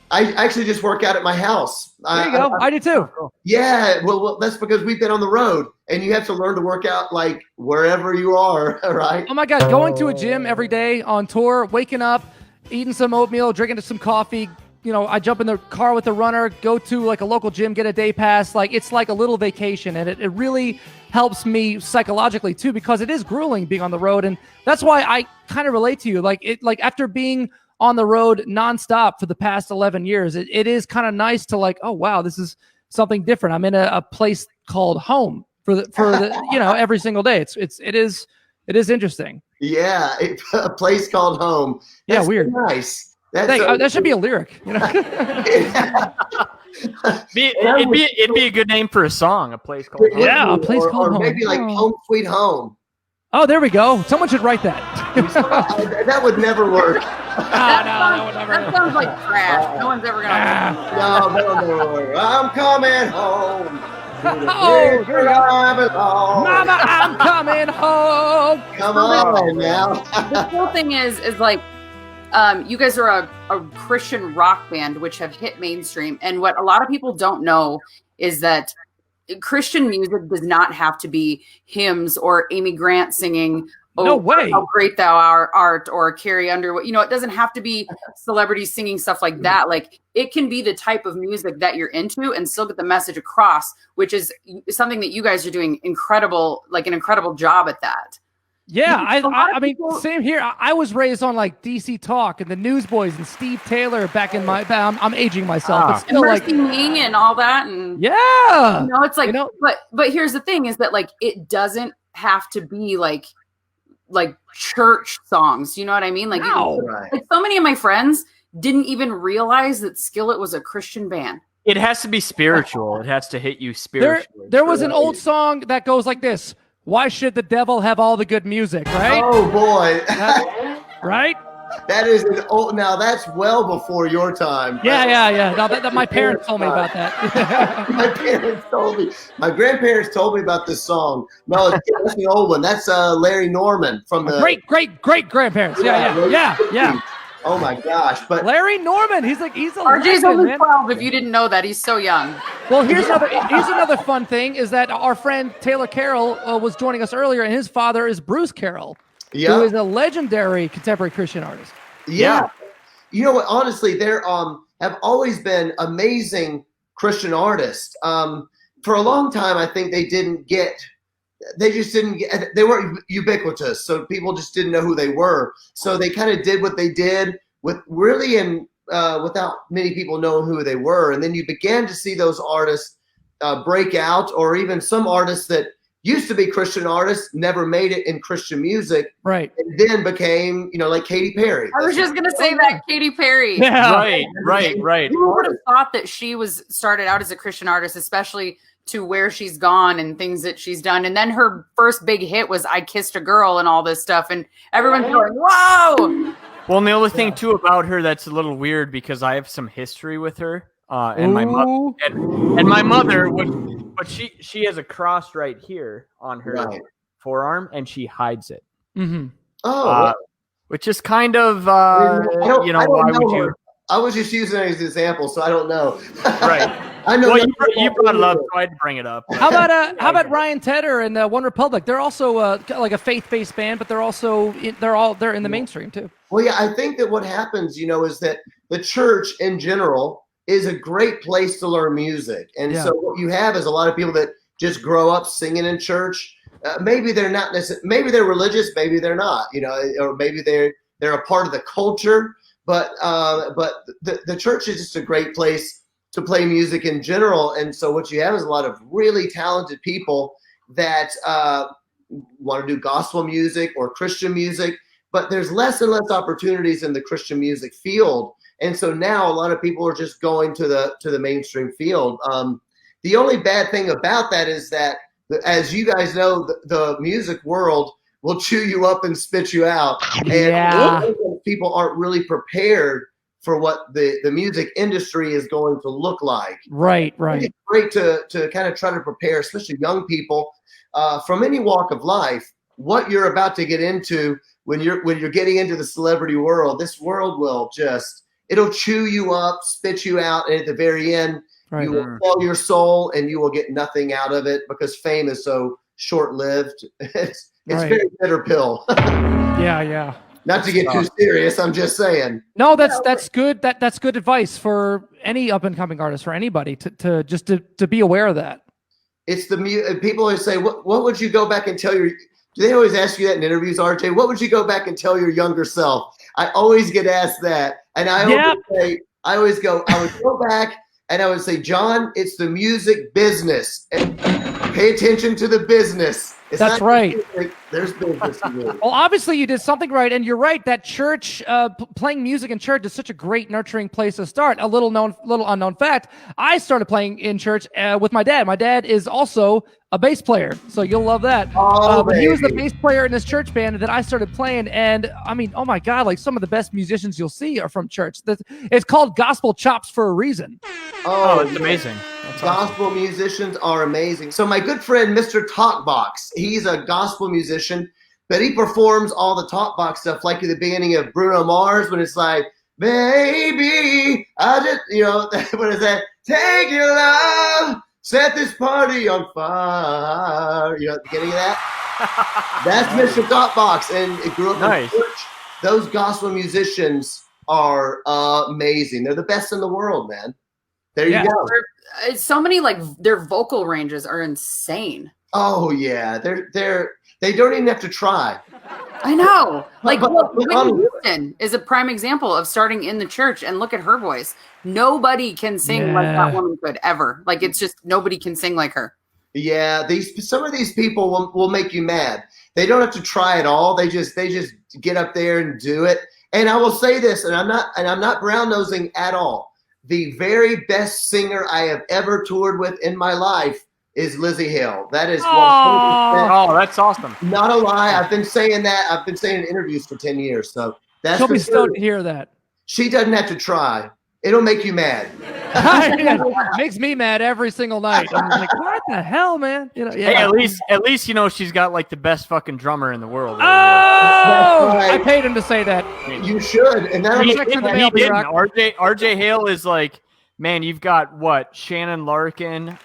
I actually just work out at my house. There you go. I do too. Yeah, well, that's because we've been on the road, and you have to learn to work out like wherever you are, right? Oh my God, going to a gym every day on tour, waking up, eating some oatmeal, drinking some coffee. You know, I jump in the car with the runner, go to like a local gym, get a day pass. Like it's like a little vacation, and it really helps me psychologically too, because it is grueling being on the road, and that's why I kind of relate to you. Like after being on the road nonstop for the past 11 years, it is kind of nice to like, oh wow, this is something different. I'm in a place called home for the you know, every single day. It is interesting. Yeah, a place called home. That's weird. Nice. That should be a lyric. You know? It'd be a good name for a song. A place called home. Yeah, a place called home. Maybe like Home Sweet Home. Oh, there we go. Someone should write that. That would never work. That sounds like trash. No one's ever gonna. No, that'll never work. I'm coming home. Oh, there we go. Mama, I'm coming home. Come on now. The cool thing is like, you guys are a Christian rock band, which have hit mainstream. And what a lot of people don't know is that Christian music does not have to be hymns or Amy Grant singing, "Oh, no way. How great thou art," or Carrie Underwood. You know, it doesn't have to be celebrities singing stuff like that. Like, it can be the type of music that you're into and still get the message across, which is something that you guys are doing an incredible job at that. Yeah, I mean, same here. I was raised on like DC Talk and the Newsboys and Steve Taylor back in my. I'm aging myself, but still like Me and all that, and yeah, you know, it's like, but here's the thing: is that like it doesn't have to be like church songs. You know what I mean? Like, like so many of my friends didn't even realize that Skillet was a Christian band. It has to be spiritual. It has to hit you spiritually. There was an old song that goes like this. Why should the devil have all the good music, right? Oh, boy. Right? That is an old, now that's well before your time. Yeah. Now that my parents told me about that. My parents told me. My grandparents told me about this song. No, that's the old one. That's Larry Norman from the great grandparents. Yeah. Oh my gosh! But Larry Norman, he's a RJ's legend, only 12. If you didn't know that, he's so young. Well, here's another fun thing is that our friend Taylor Carroll was joining us earlier, and his father is Bruce Carroll, who is a legendary contemporary Christian artist. Yeah. You know what? Honestly, there have always been amazing Christian artists. For a long time, I think they weren't ubiquitous, so people just didn't know who they were. So they kind of did what they did without many people knowing who they were. And then you began to see those artists break out, or even some artists that used to be Christian artists never made it in Christian music, right? And then became, like Katy Perry. I was just gonna say that, Katy Perry. Yeah. Right. Who would have thought that she started out as a Christian artist, especially to where she's gone and things that she's done. And then her first big hit was I Kissed a Girl and all this stuff. And everyone's going, whoa. Well, and the other thing too about her that's a little weird, because I have some history with her and my mother and my mother, but she has a cross right here on her forearm and she hides it. Mm-hmm. Which is kind of, why would you? I was just using it as an example, so I don't know. Right. I know. Well, you brought it up, so I had to bring it up. How about Ryan Tedder and One Republic? They're also like a faith-based band, but they're in the mainstream too. Well, yeah, I think that what happens, is that the church in general is a great place to learn music, and so what you have is a lot of people that just grow up singing in church. maybe they're not necessarily, maybe they're religious, maybe they're not, or maybe they're a part of the culture. But the church is just a great place to play music in general. And so what you have is a lot of really talented people that want to do gospel music or Christian music, but there's less and less opportunities in the Christian music field. And so now a lot of people are just going to the mainstream field. The only bad thing about that is that, as you guys know, the music world will chew you up and spit you out. And people aren't really prepared for what the music industry is going to look like. Right. It's great to kind of try to prepare, especially young people, from any walk of life, what you're about to get into when you're getting into the celebrity world. This world will it'll chew you up, spit you out, and at the very end, you will sell your soul and you will get nothing out of it because fame is so short-lived. It's very bitter pill. Yeah. Not to get too serious, I'm just saying. No, that's good. That's good advice for any up and coming artist, for anybody to be aware of that. It's people always say, what would you go back and tell your? Do they always ask you that in interviews, RJ? What would you go back and tell your younger self? I always get asked that, and I would go back and I would say, John, it's the music business, and pay attention to the business. That's right. Music, there's business to do. Well, obviously you did something right, and you're right that church, playing music in church is such a great nurturing place to start. A little unknown fact: I started playing in church with my dad. My dad is also a bass player, so you'll love that. But he was the bass player in this church band that I started playing, and I mean, oh my God, like some of the best musicians you'll see are from church. It's called gospel chops for a reason. Oh, it's amazing. Gospel musicians are amazing. So my good friend, Mr. Talkbox, he's a gospel musician, but he performs all the Talkbox stuff, like at the beginning of Bruno Mars, when it's like, baby, I just, what is that? Take your love, set this party on fire. You know, the beginning of that? That's Mr. Talkbox, and it grew up in church. Those gospel musicians are amazing. They're the best in the world, man. There you go. So many, like, their vocal ranges are insane. Oh yeah, they don't even have to try. I know. Like, Whitney Houston is a prime example of starting in the church, and look at her voice. Nobody can sing like that woman could ever. Like, it's just nobody can sing like her. Yeah, some of these people will make you mad. They don't have to try at all. They just get up there and do it. And I will say this, and I'm not brown nosing at all. The very best singer I have ever toured with in my life is Lizzie Hale. That is 100%. Oh, that's awesome. Not a lie. I've been saying that. I've been saying in interviews for 10 years. So that's She'll be stoked to hear that. She doesn't have to try. It'll make you mad. It makes me mad every single night. I'm like, what the hell, man? Hey, at least she's got like the best fucking drummer in the world. Oh, right. I paid him to say that. You should, and that'll he didn't. RJ Hale is like, man, you've got what? Shannon Larkin.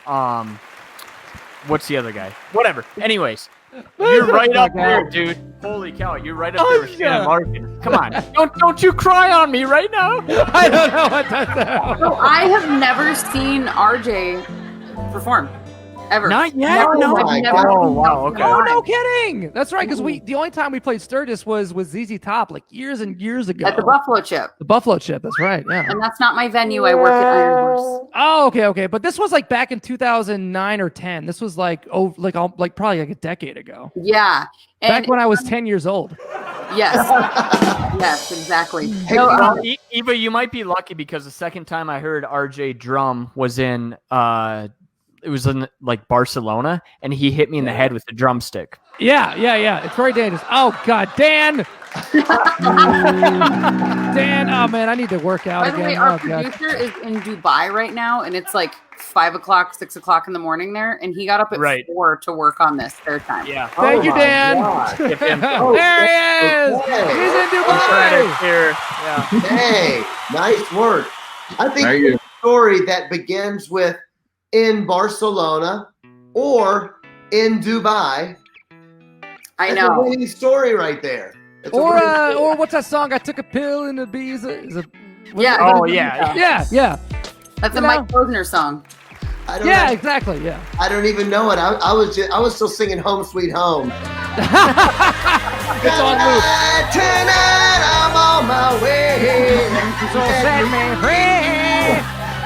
What's the other guy? Whatever. Anyways, you're right up there, dude. Holy cow, you're right up there with Shannon Larkin. Come on, don't you cry on me right now. I don't know what that's. So I have never seen RJ perform. Ever. Not yet. No. Oh, wow. Okay. Oh, no kidding. That's right. Because the only time we played Sturgis was with ZZ Top, like years and years ago. At the Buffalo Chip. The Buffalo Chip. That's right. Yeah. And that's not my venue. I work at Iron Horse. Oh, okay. But this was like back in 2009 or 10. This was like probably like a decade ago. Yeah. Back when I was 10 years old. Yes. Yes, exactly. Hey, Eva, you might be lucky because the second time I heard RJ drum was in it was in like Barcelona, and he hit me in the head with a drumstick. Yeah. It's very dangerous. Oh God, Dan. Dan, oh man, I need to work out again. By the way, our producer is in Dubai right now, and it's like 5 o'clock, 6 o'clock in the morning there, and he got up at 4 to work on this their time. Yeah. Thank you, Dan. There he is. He's in Dubai. Here. Yeah. Hey, nice work. I think it's a story that begins with in Barcelona or in Dubai. I That's know. a winning story right there. Or what's that song? I took a pill in the bees. Yeah. Oh yeah. Yeah. That's a Mike Posner song. I don't Yeah, know. exactly. Yeah. I don't even know it. I was still singing Home Sweet Home. It's on loop. Tonight I'm on my way. So set me free.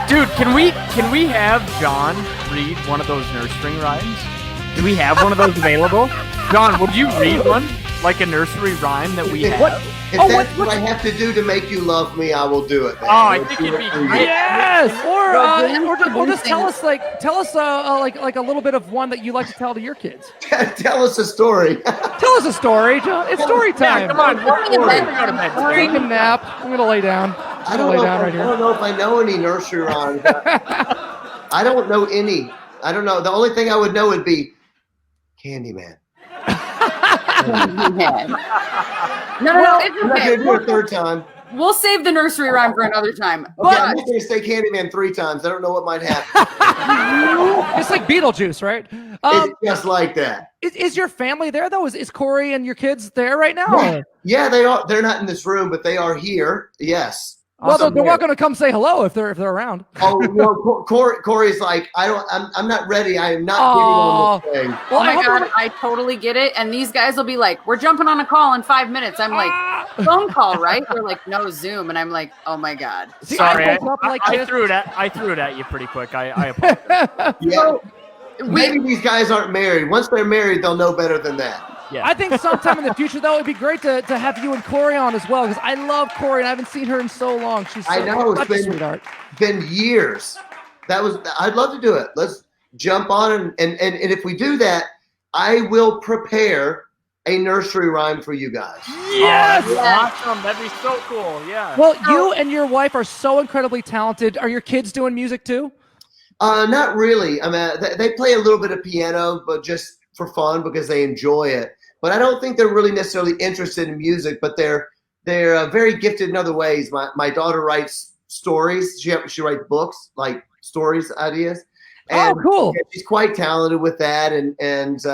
Dude, can we have John read one of those nursery rhymes? Do we have one of those available? John, would you read one? Like a nursery rhyme that we have? If that's what I have to do to make you love me, I will do it. Man. Oh, I think it'd be great. Yes, or just tell us like a little bit of one that you like to tell to your kids. Tell us a story. Tell us a story, John. It's story time. Yeah, come on, we're going to go to bed. Take a nap. I'm gonna lay down. I don't know if I know any nursery rhymes. I don't know any. I don't know. The only thing I would know would be Candyman. No, it's I'm not gonna okay. do it a third time. We'll save the nursery rhyme for another time. Okay, I'm But just gonna say Candyman 3 times. I don't know what might happen. It's like Beetlejuice, right? It's just like that. Is your family there though? Is Korey and your kids there right now? Yeah, they are. They're not in this room, but they are here. Yes. Well, they're not going to come say hello if they're around. Oh no, Korey's like, I'm not ready. I am not getting on this thing. oh my God, I totally get it. And these guys will be like, we're jumping on a call in 5 minutes. I'm like, phone call, right? They're like, no, Zoom. And I'm like, oh my God. Sorry, I woke up like I this. threw it at you pretty quick. I apologize. Yeah. Maybe these guys aren't married. Once they're married, they'll know better than that. Yeah. I think sometime in the future, though, it'd be great to have you and Korey on as well, because I love Korey, and I haven't seen her in so long. She's I know, such a sweetheart. Been years. I'd love to do it. Let's jump on, and if we do that, I will prepare a nursery rhyme for you guys. Yes! Oh, that'd be awesome. That'd be so cool. Yeah. Well, you and your wife are so incredibly talented. Are your kids doing music too? Not really. I mean, they play a little bit of piano, but just for fun because they enjoy it. But I don't think they're really necessarily interested in music. But they're very gifted in other ways. My daughter writes stories. She writes books, like stories, ideas. And oh, cool! She's quite talented with that. And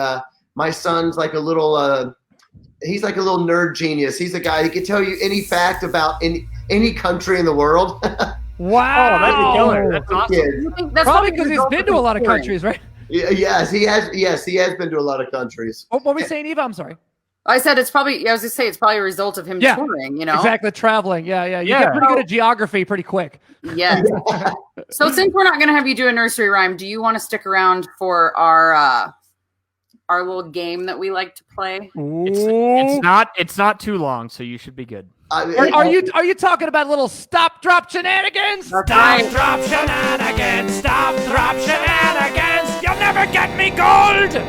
my son's like a little. He's like a little nerd genius. He's a guy who can tell you any fact about any country in the world. Wow, oh, that'd be killer. That's awesome. That's probably because he's been to a lot of countries, right? Yes, he has. Yes, he has been to a lot of countries. What were we saying, Eva? I'm sorry. I said it's probably. I was just saying it's probably a result of him touring. You know, exactly, traveling. Yeah. You get pretty good at geography pretty quick. Yes. So since we're not going to have you do a nursery rhyme, do you want to stick around for our little game that we like to play? It's not too long, so you should be good. Are you talking about little stop drop shenanigans? That's Stop right. drop shenanigans. Stop drop shenanigans. You'll never get me gold.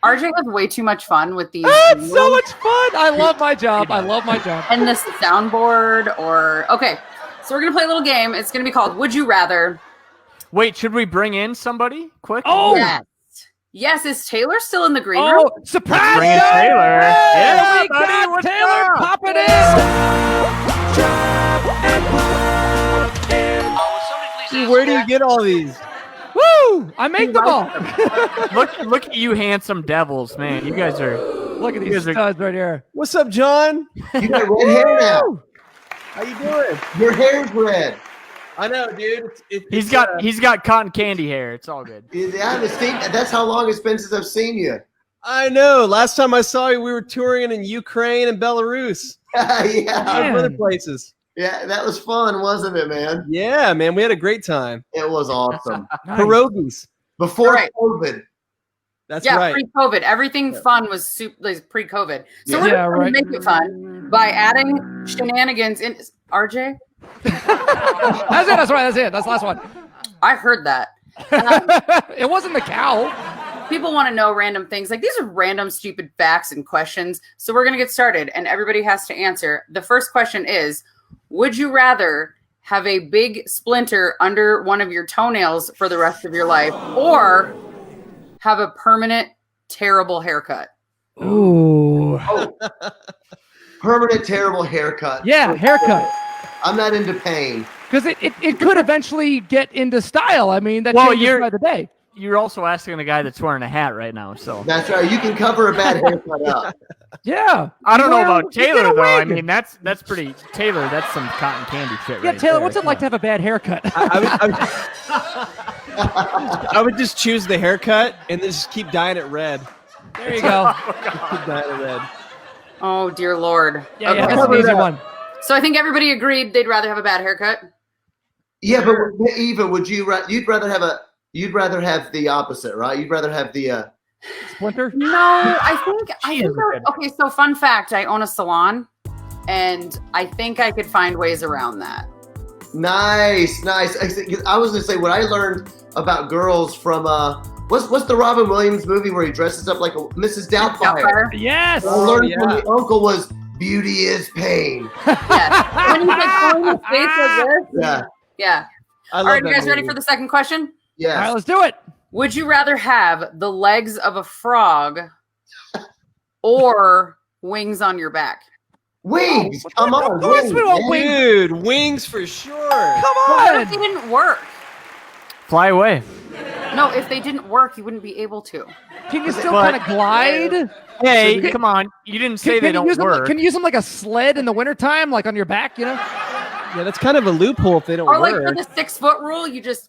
RJ has way too much fun with these. It's so much fun. I love my job. I love my job. And this soundboard okay. So we're going to play a little game. It's going to be called Would You Rather? Wait, should we bring in somebody quick? Oh, Yes, is Taylor still in the green room? oh, surprise! Bring in Taylor. Yeah, we buddy, got what's Taylor up? popping in. Where do you get all these? Woo! I make them all. Look at you handsome devils, man. You guys are. Look at these studs right here. What's up, John? You got red hair now. How you doing? Your hair's red. I know, dude. He's got cotton candy hair. It's all good. Yeah, that's how long it's been since I've seen you. I know. Last time I saw you, we were touring in Ukraine and Belarus. Yeah. And other places. Yeah, that was fun, wasn't it, man? Yeah, man. We had a great time. It was awesome. Nice. Pierogies. Before Right. COVID. That's Yeah, right. pre-COVID. Everything fun was pre-COVID. So we're Yeah, going right. to make it fun by adding shenanigans in. RJ? That's right. That's it. That's the last one. I heard that. It wasn't the cow. People want to know random things. Like, these are random, stupid facts and questions. So we're going to get started, and everybody has to answer. The first question is, would you rather have a big splinter under one of your toenails for the rest of your life, or have a permanent, terrible haircut? Ooh. Permanent terrible haircut. Yeah, haircut. I'm not into pain. Because it could eventually get into style. I mean, that Well, changes by the day. you're also asking the guy that's wearing a hat right now. So That's right. You can cover a bad haircut up. Yeah. I don't know You about get a Taylor though. I wig. mean, that's pretty Taylor. That's some cotton candy shit. Yeah, right Taylor, there. what's it like to have a bad haircut? I would just choose the haircut and then just keep dyeing it red. There you go. Keep dyeing it red. Oh dear Lord. Yeah, Okay. that's an easy one. So I think everybody agreed they'd rather have a bad haircut. Yeah, but Eva, you'd rather have the opposite, right? You'd rather have the Splinter? No, I think okay, so fun fact, I own a salon and I think I could find ways around that. Nice. I was gonna say what I learned about girls from what's the Robin Williams movie where he dresses up like a Mrs. Doubtfire? Yes. What I learned from the uncle was beauty is pain. Yes. When you get going his face like this. Yeah. Yeah. I All love right, you that guys ready movie. for the second question? All right, Yes. let's do it. Would you rather have the legs of a frog or wings on your back? Wings. Come on. Of course wings, we want man. wings. Dude, wings for sure. Come What if they on. didn't work? Fly away. No, if they didn't work, you wouldn't be able to. Can you still But- kind of glide? Hey, come on. You didn't say they Can you don't use them, work. can you use them like a sled in the wintertime, like on your back, you know? Yeah, that's kind of a loophole if they don't Or like work. for the 6 foot rule, you just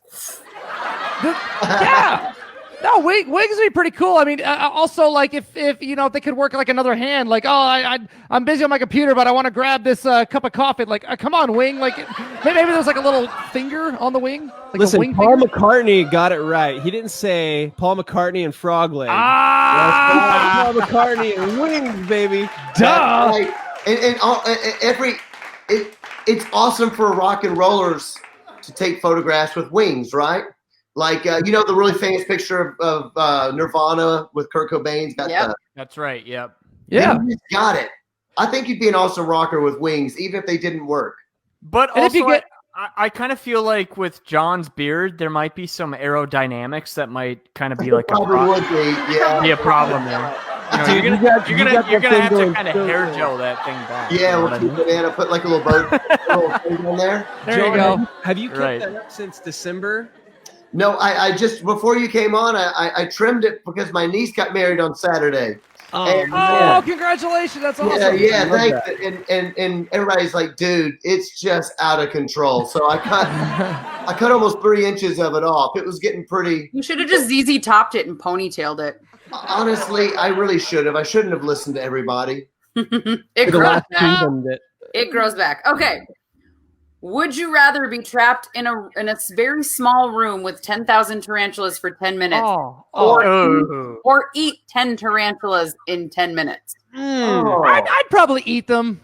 Yeah. No, wigs would be pretty cool. I mean, also like if you know if they could work like another hand, like I'm busy on my computer, but I want to grab this cup of coffee. Like, come on, wing. Like maybe there's like a little finger on the wing. Like a Listen, wing Paul finger. McCartney got it right. He didn't say Paul McCartney and frog leg. Ah, Paul McCartney and wings, baby. duh. Like, it's awesome for rock and rollers to take photographs with wings, right? Like you know the really famous picture of Nirvana with Kurt Cobain's got Yep. the That's right. Yep. Yeah. You just got it. I think you'd be an awesome rocker with wings, even if they didn't work. But And if you also, get- I kind of feel like with John's beard, there might be some aerodynamics that might kind of be like Probably would be, yeah. be a problem there. You know, Dude, you're you got gonna that have thing to going kind of so hair good. gel that thing back. Yeah, you know we'll what I keep mean? it in. I'll put like a little boat little thing on there. There you go. Have you kept Right. that up since December? No, I just before you came on, I trimmed it because my niece got married on Saturday. And, Oh, congratulations! That's awesome. yeah, love thanks. And everybody's like, dude, it's just out of control. So I cut almost 3 inches of it off. It was getting pretty. you should have just ZZ topped it and ponytailed it. Honestly, I really should have. I shouldn't have listened to everybody. It The grows last back. kingdom that It grows back. Okay. Would you rather be trapped in a very small room with 10,000 tarantulas for 10 minutes, or eat 10 tarantulas in 10 minutes? Oh. I'd probably eat them.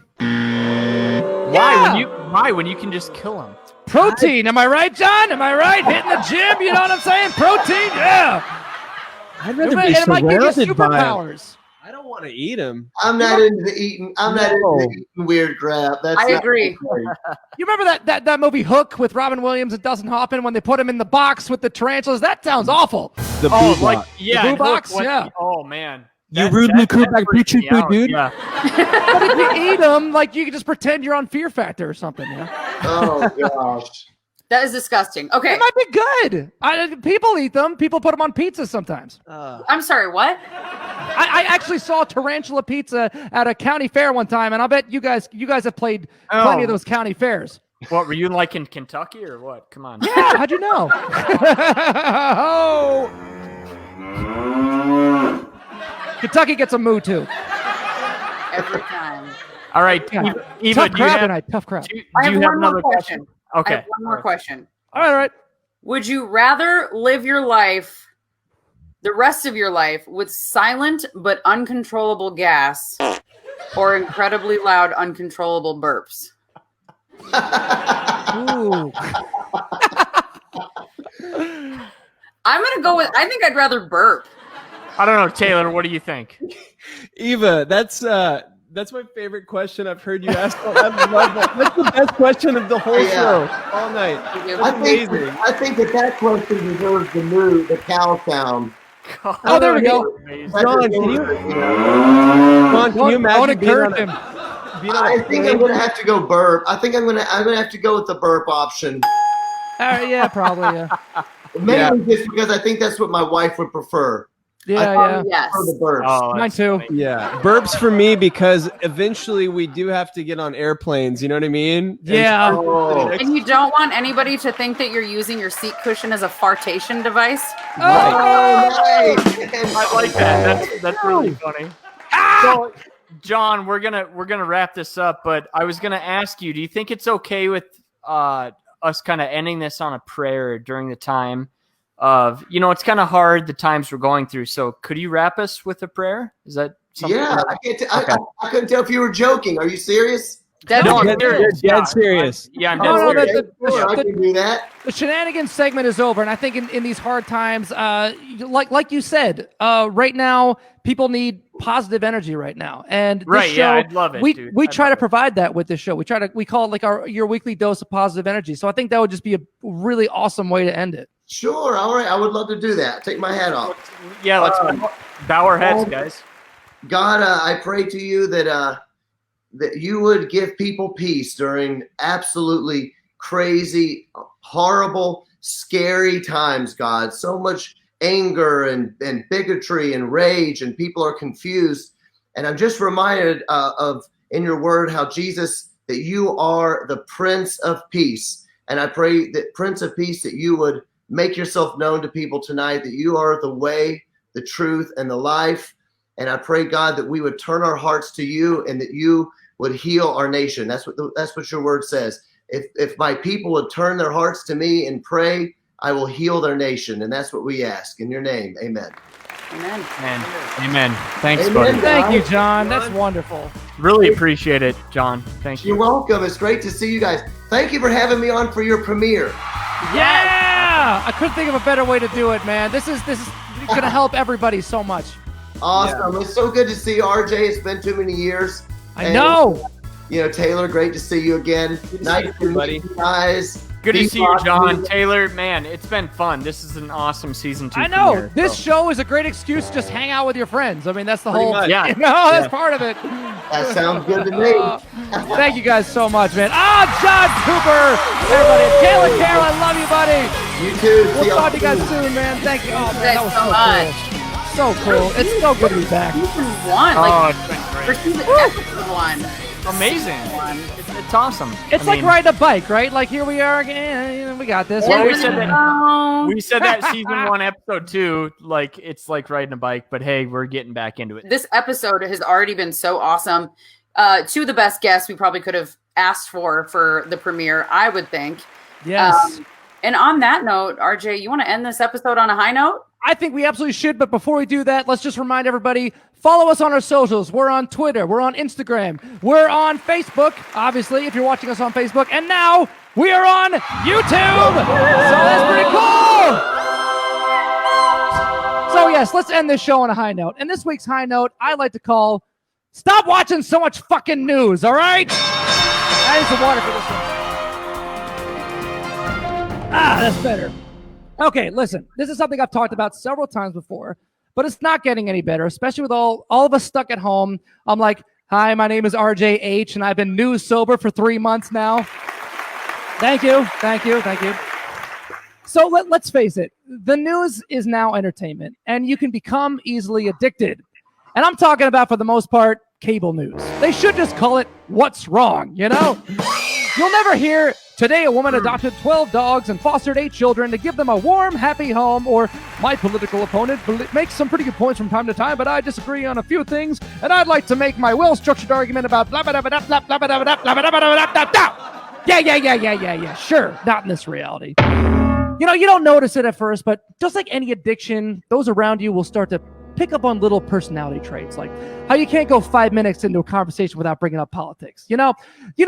Why when you can just kill him? Protein. Am I right, John? Am I right? Hitting the gym. You know what I'm saying? Protein. Yeah. I'd rather And be it might give you surrounded by 'em. superpowers. I don't want to eat them. I'm not into the eating. I'm not into the eating weird crap. That's I not agree. my thing. You remember that movie Hook with Robin Williams and Dustin Hoffman when they put him in the box with the tarantulas? That sounds awful. The Oh, boo like bot. yeah, boo Hook, box? what- Yeah. Oh man. You rudely cook like freaks Poochie me Poo, out. dude. Yeah. But if you eat them, like you can just pretend you're on Fear Factor or something. You know? Oh gosh. That is disgusting. Okay. It might be good. People eat them. People put them on pizza sometimes. I'm sorry, what? I actually saw tarantula pizza at a county fair one time, and I'll bet you guys have played plenty of those county fairs. What were you like in Kentucky or what? Come on. Yeah, how'd you know? Oh. Kentucky gets a moo too. Every time. All right, Yeah. Eva, Tough do you crowd have, tonight. Tough crowd. do you I have have one more another question. I Okay. have one more question. All right. Would you rather live your life, the rest of your life, with silent but uncontrollable gas or incredibly loud, uncontrollable burps? Ooh. I'm going to go with, I think I'd rather burp. I don't know, Taylor. What do you think? Eva, that's my favorite question I've heard you ask. I love that. That's the best question of the whole Yeah. show all night. I That's think amazing. that question deserves the cow sound. Oh, there we go. John, can you I imagine being encourage on him. being on a I think I'm plane? gonna have to go burp. I think I'm gonna have to go with the burp option. Yeah, probably. Yeah. Mainly just because I think that's what my wife would prefer. Yeah. Yes. For the burps. Oh, Mine that's too. funny. Yeah, burps for me because eventually we do have to get on airplanes. You know what I mean? Yeah. Oh. And you don't want anybody to think that you're using your seat cushion as a fartation device. Oh, nice. I like that. That's really funny. So, John, we're gonna wrap this up, but I was gonna ask you: do you think it's okay with us kind of ending this on a prayer during the time of, it's kind of hard the times we're going through? So, could you wrap us with a prayer? Is that something? Yeah, I couldn't tell if you were joking. Are you serious? No, I'm You're serious. dead serious. I'm dead No, serious. Sure, I can do that. The shenanigans segment is over, and I think in these hard times, like you said, right now people need positive energy right now, and this Right, show, yeah, I'd love it, We dude. we I'd try love to it. provide that with this show. We call it like your weekly dose of positive energy. So I think that would just be a really awesome way to end it. Sure. All right. I would love to do that. Take my hat off. Yeah, let's bow our heads, guys. God, I pray to you that you would give people peace during absolutely crazy, horrible, scary times, God. So much anger and bigotry and rage, and people are confused. And I'm just reminded of in your word how Jesus, that you are the Prince of Peace. And I pray that Prince of Peace, that you would make yourself known to people tonight, that you are the way, the truth, and the life. And I pray, God, that we would turn our hearts to you and that you would heal our nation. That's what your word says. If my people would turn their hearts to me and pray, I will heal their nation. And that's what we ask. In your name, amen. Amen. Amen. Thanks, Amen. buddy. Thank you, John. That's wonderful. Really appreciate it, John. Thank you. You're welcome. It's great to see you guys. Thank you for having me on for your premiere. Yeah, I couldn't think of a better way to do it, man. This is going to help everybody so much. Awesome. It's so good to see you, RJ. It's been too many years. I know. Taylor, great to see you again. Nice to meet you guys. Good to Be see you, John. positive. Taylor, man, it's been fun. This is an awesome season 2 I know. premiere, This so. show is a great excuse to just hang out with your friends. I mean, that's the whole. much. Yeah. That's part of it. That sounds good to me. Thank you guys so much, man. John Cooper, everybody. Taylor Carroll, I love you, buddy. You too. See We'll y'all talk to you guys soon. soon, man. Thank you. Oh, man, Thanks that was so so cool. So cool. It's so good to be back. Season 1, Oh, like it's been for great. season episode 1. Amazing. It's awesome. It's I like mean, riding a bike, right? Like, here we are again. We got this. Well, Yeah, we said that. no. We said that season 1, episode 2, like it's like riding a bike, but hey, we're getting back into it. This episode has already been so awesome. Two of the best guests we probably could have asked for the premiere, I would think. Yes. And on that note, RJ, you want to end this episode on a high note? I think we absolutely should, but before we do that, let's just remind everybody, follow us on our socials. We're on Twitter. We're on Instagram. We're on Facebook, obviously, if you're watching us on Facebook. And now we are on YouTube. So that's pretty cool. So yes, let's end this show on a high note. And this week's high note, I like to call, stop watching so much fucking news, all right? I need some water for this one. That's better. Okay, listen, this is something I've talked about several times before, but it's not getting any better, especially with all of us stuck at home. I'm like, hi, my name is RJH, and I've been news sober for 3 months now. Thank you. So let's face it, the news is now entertainment, and you can become easily addicted. And I'm talking about, for the most part, cable news. They should just call it What's Wrong, you know? You'll never hear, today a woman adopted 12 dogs and fostered 8 children to give them a warm, happy home, or my political opponent makes some pretty good points from time to time, but I disagree on a few things, and I'd like to make my well-structured argument about blah, blah, blah, blah, blah, blah, blah, blah, blah, blah, blah, blah, blah, blah. Yeah. Sure, not in this reality. You know, you don't notice it at first, but just like any addiction, those around you will start to pick up on little personality traits, like how you can't go 5 minutes into a conversation without bringing up politics. You know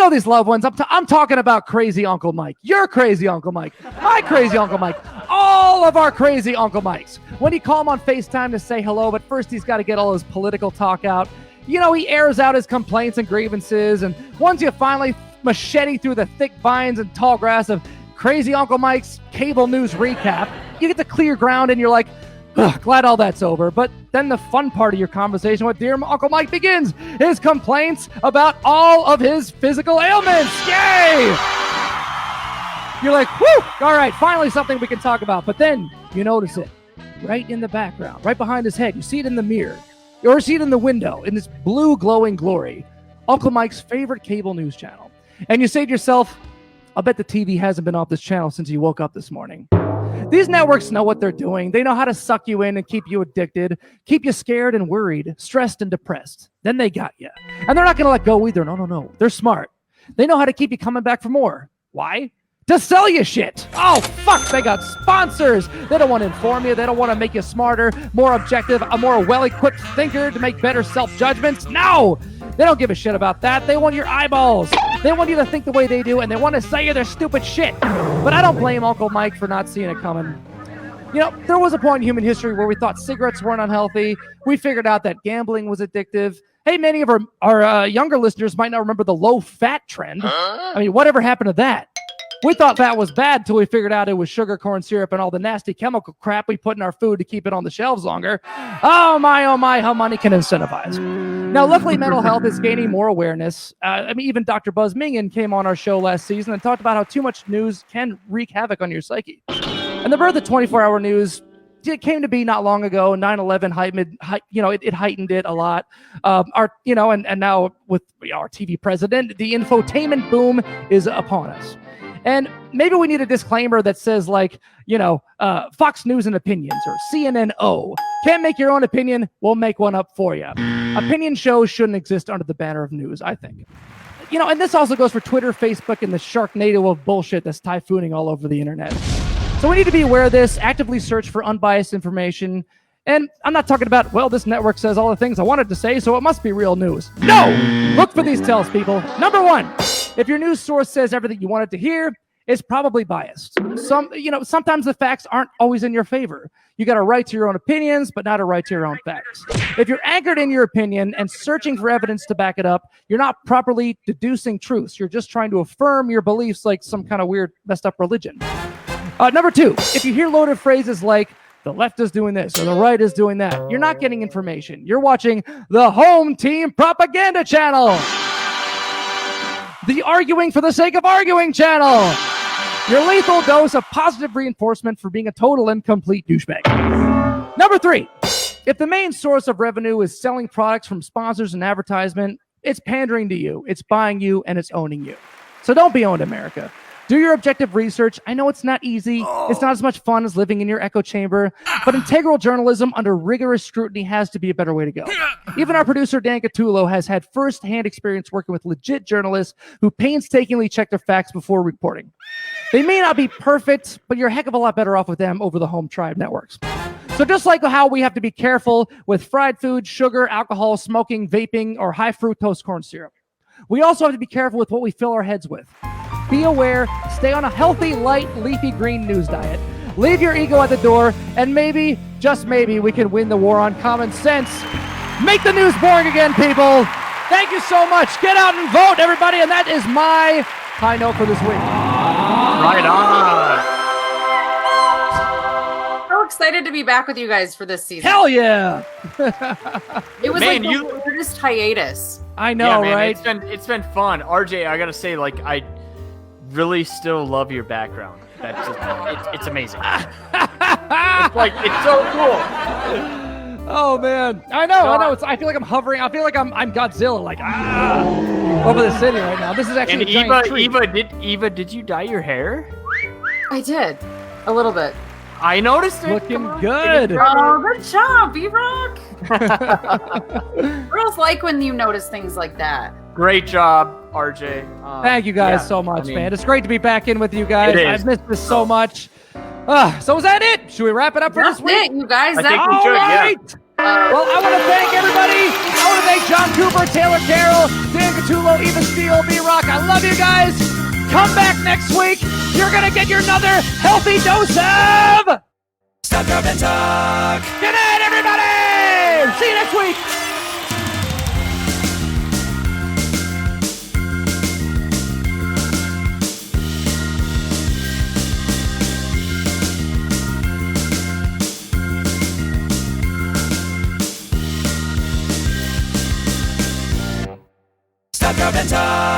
these loved ones. I'm talking about crazy Uncle Mike. Your crazy Uncle Mike. My crazy Uncle Mike. All of our crazy Uncle Mikes. When you call him on FaceTime to say hello, but first he's got to get all his political talk out. You know, he airs out his complaints and grievances, and once you finally machete through the thick vines and tall grass of crazy Uncle Mike's cable news recap, you get to clear ground and you're like, glad all that's over. But then the fun part of your conversation with dear Uncle Mike begins. His complaints about all of his physical ailments. Yay! You're like, whoo, all right, finally something we can talk about. But then you notice it right in the background, right behind his head. You see it in the mirror, or see it in the window in this blue glowing glory. Uncle Mike's favorite cable news channel. And you say to yourself, I'll bet the TV hasn't been off this channel since you woke up this morning. These networks know what they're doing. They know how to suck you in and keep you addicted, keep you scared and worried, stressed and depressed. Then they got you. And they're not going to let go either. No. They're smart. They know how to keep you coming back for more. Why? To sell you shit. Oh, fuck. They got sponsors. They don't want to inform you. They don't want to make you smarter, more objective, a more well-equipped thinker to make better self-judgments. No, they don't give a shit about that. They want your eyeballs. They want you to think the way they do, and they want to sell you their stupid shit. But I don't blame Uncle Mike for not seeing it coming. You know, there was a point in human history where we thought cigarettes weren't unhealthy. We figured out that gambling was addictive. Hey, many of our younger listeners might not remember the low-fat trend. I mean, whatever happened to that? We thought that was bad till we figured out it was sugar, corn syrup, and all the nasty chemical crap we put in our food to keep it on the shelves longer. Oh my, how money can incentivize. Now, luckily, mental health is gaining more awareness. Even Dr. Buzz Mingen came on our show last season and talked about how too much news can wreak havoc on your psyche. And the birth of 24-hour news, it came to be not long ago. 9/11 it heightened it a lot. And now with our TV president, the infotainment boom is upon us. And maybe we need a disclaimer that says Fox News and Opinions or CNN-O. Can't make your own opinion, we'll make one up for you. Opinion shows shouldn't exist under the banner of news, I think. And this also goes for Twitter, Facebook, and the Sharknado of bullshit that's typhooning all over the internet. So we need to be aware of this, actively search for unbiased information. And I'm not talking about, this network says all the things I wanted to say, so it must be real news. No! Look for these tells, people. Number one, if your news source says everything you wanted to hear, it's probably biased. Sometimes the facts aren't always in your favor. You got a right to your own opinions, but not a right to your own facts. If you're anchored in your opinion and searching for evidence to back it up, you're not properly deducing truths. You're just trying to affirm your beliefs like some kind of weird, messed up religion. Number two, if you hear loaded phrases like, the left is doing this or the right is doing that, you're not getting information. You're watching the home team propaganda channel. The arguing for the sake of arguing channel. Your lethal dose of positive reinforcement for being a total and complete douchebag. Number three, if the main source of revenue is selling products from sponsors and advertisement, it's pandering to you, it's buying you, and it's owning you. So don't be owned, America. Do your objective research. I know it's not easy. It's not as much fun as living in your echo chamber, but integral journalism under rigorous scrutiny has to be a better way to go. Even our producer, Dan Catullo, has had first-hand experience working with legit journalists who painstakingly check their facts before reporting. They may not be perfect, but you're a heck of a lot better off with them over the home tribe networks. So just like how we have to be careful with fried food, sugar, alcohol, smoking, vaping, or high fructose corn syrup, we also have to be careful with what we fill our heads with. Be aware, stay on a healthy, light, leafy green news diet. Leave your ego at the door, and maybe, just maybe, we can win the war on common sense. Make the news boring again, people. Thank you so much. Get out and vote, everybody, and that is my high note for this week. Right on. So excited to be back with you guys for this season. Hell yeah. It was the weirdest hiatus. I know, man, right? It's been fun. RJ, I gotta say, I really still love your background. That's just, it's amazing. It's so cool. Oh man, I know. I feel like I'm hovering. I feel like I'm Godzilla, over the city right now. This is actually and a giant treat. Eva, did you dye your hair? I did, a little bit. I noticed it. Looking good. Oh, good job, B-Rock. Girls like when you notice things like that. Great job, RJ. Thank you guys so much, man. It's great to be back in with you guys. I've missed this so much. So is that it? Should we wrap it up for this week? That's it, you guys. I think we should, Well, I want to thank everybody. I want to thank John Cooper, Taylor Carroll, Dan Catullo, Eva Steele, B-Rock. I love you guys. Come back next week. You're going to get your another healthy dose of... Stop, drop, and talk. Good night, everybody. See you next week. Stop, drop, and talk.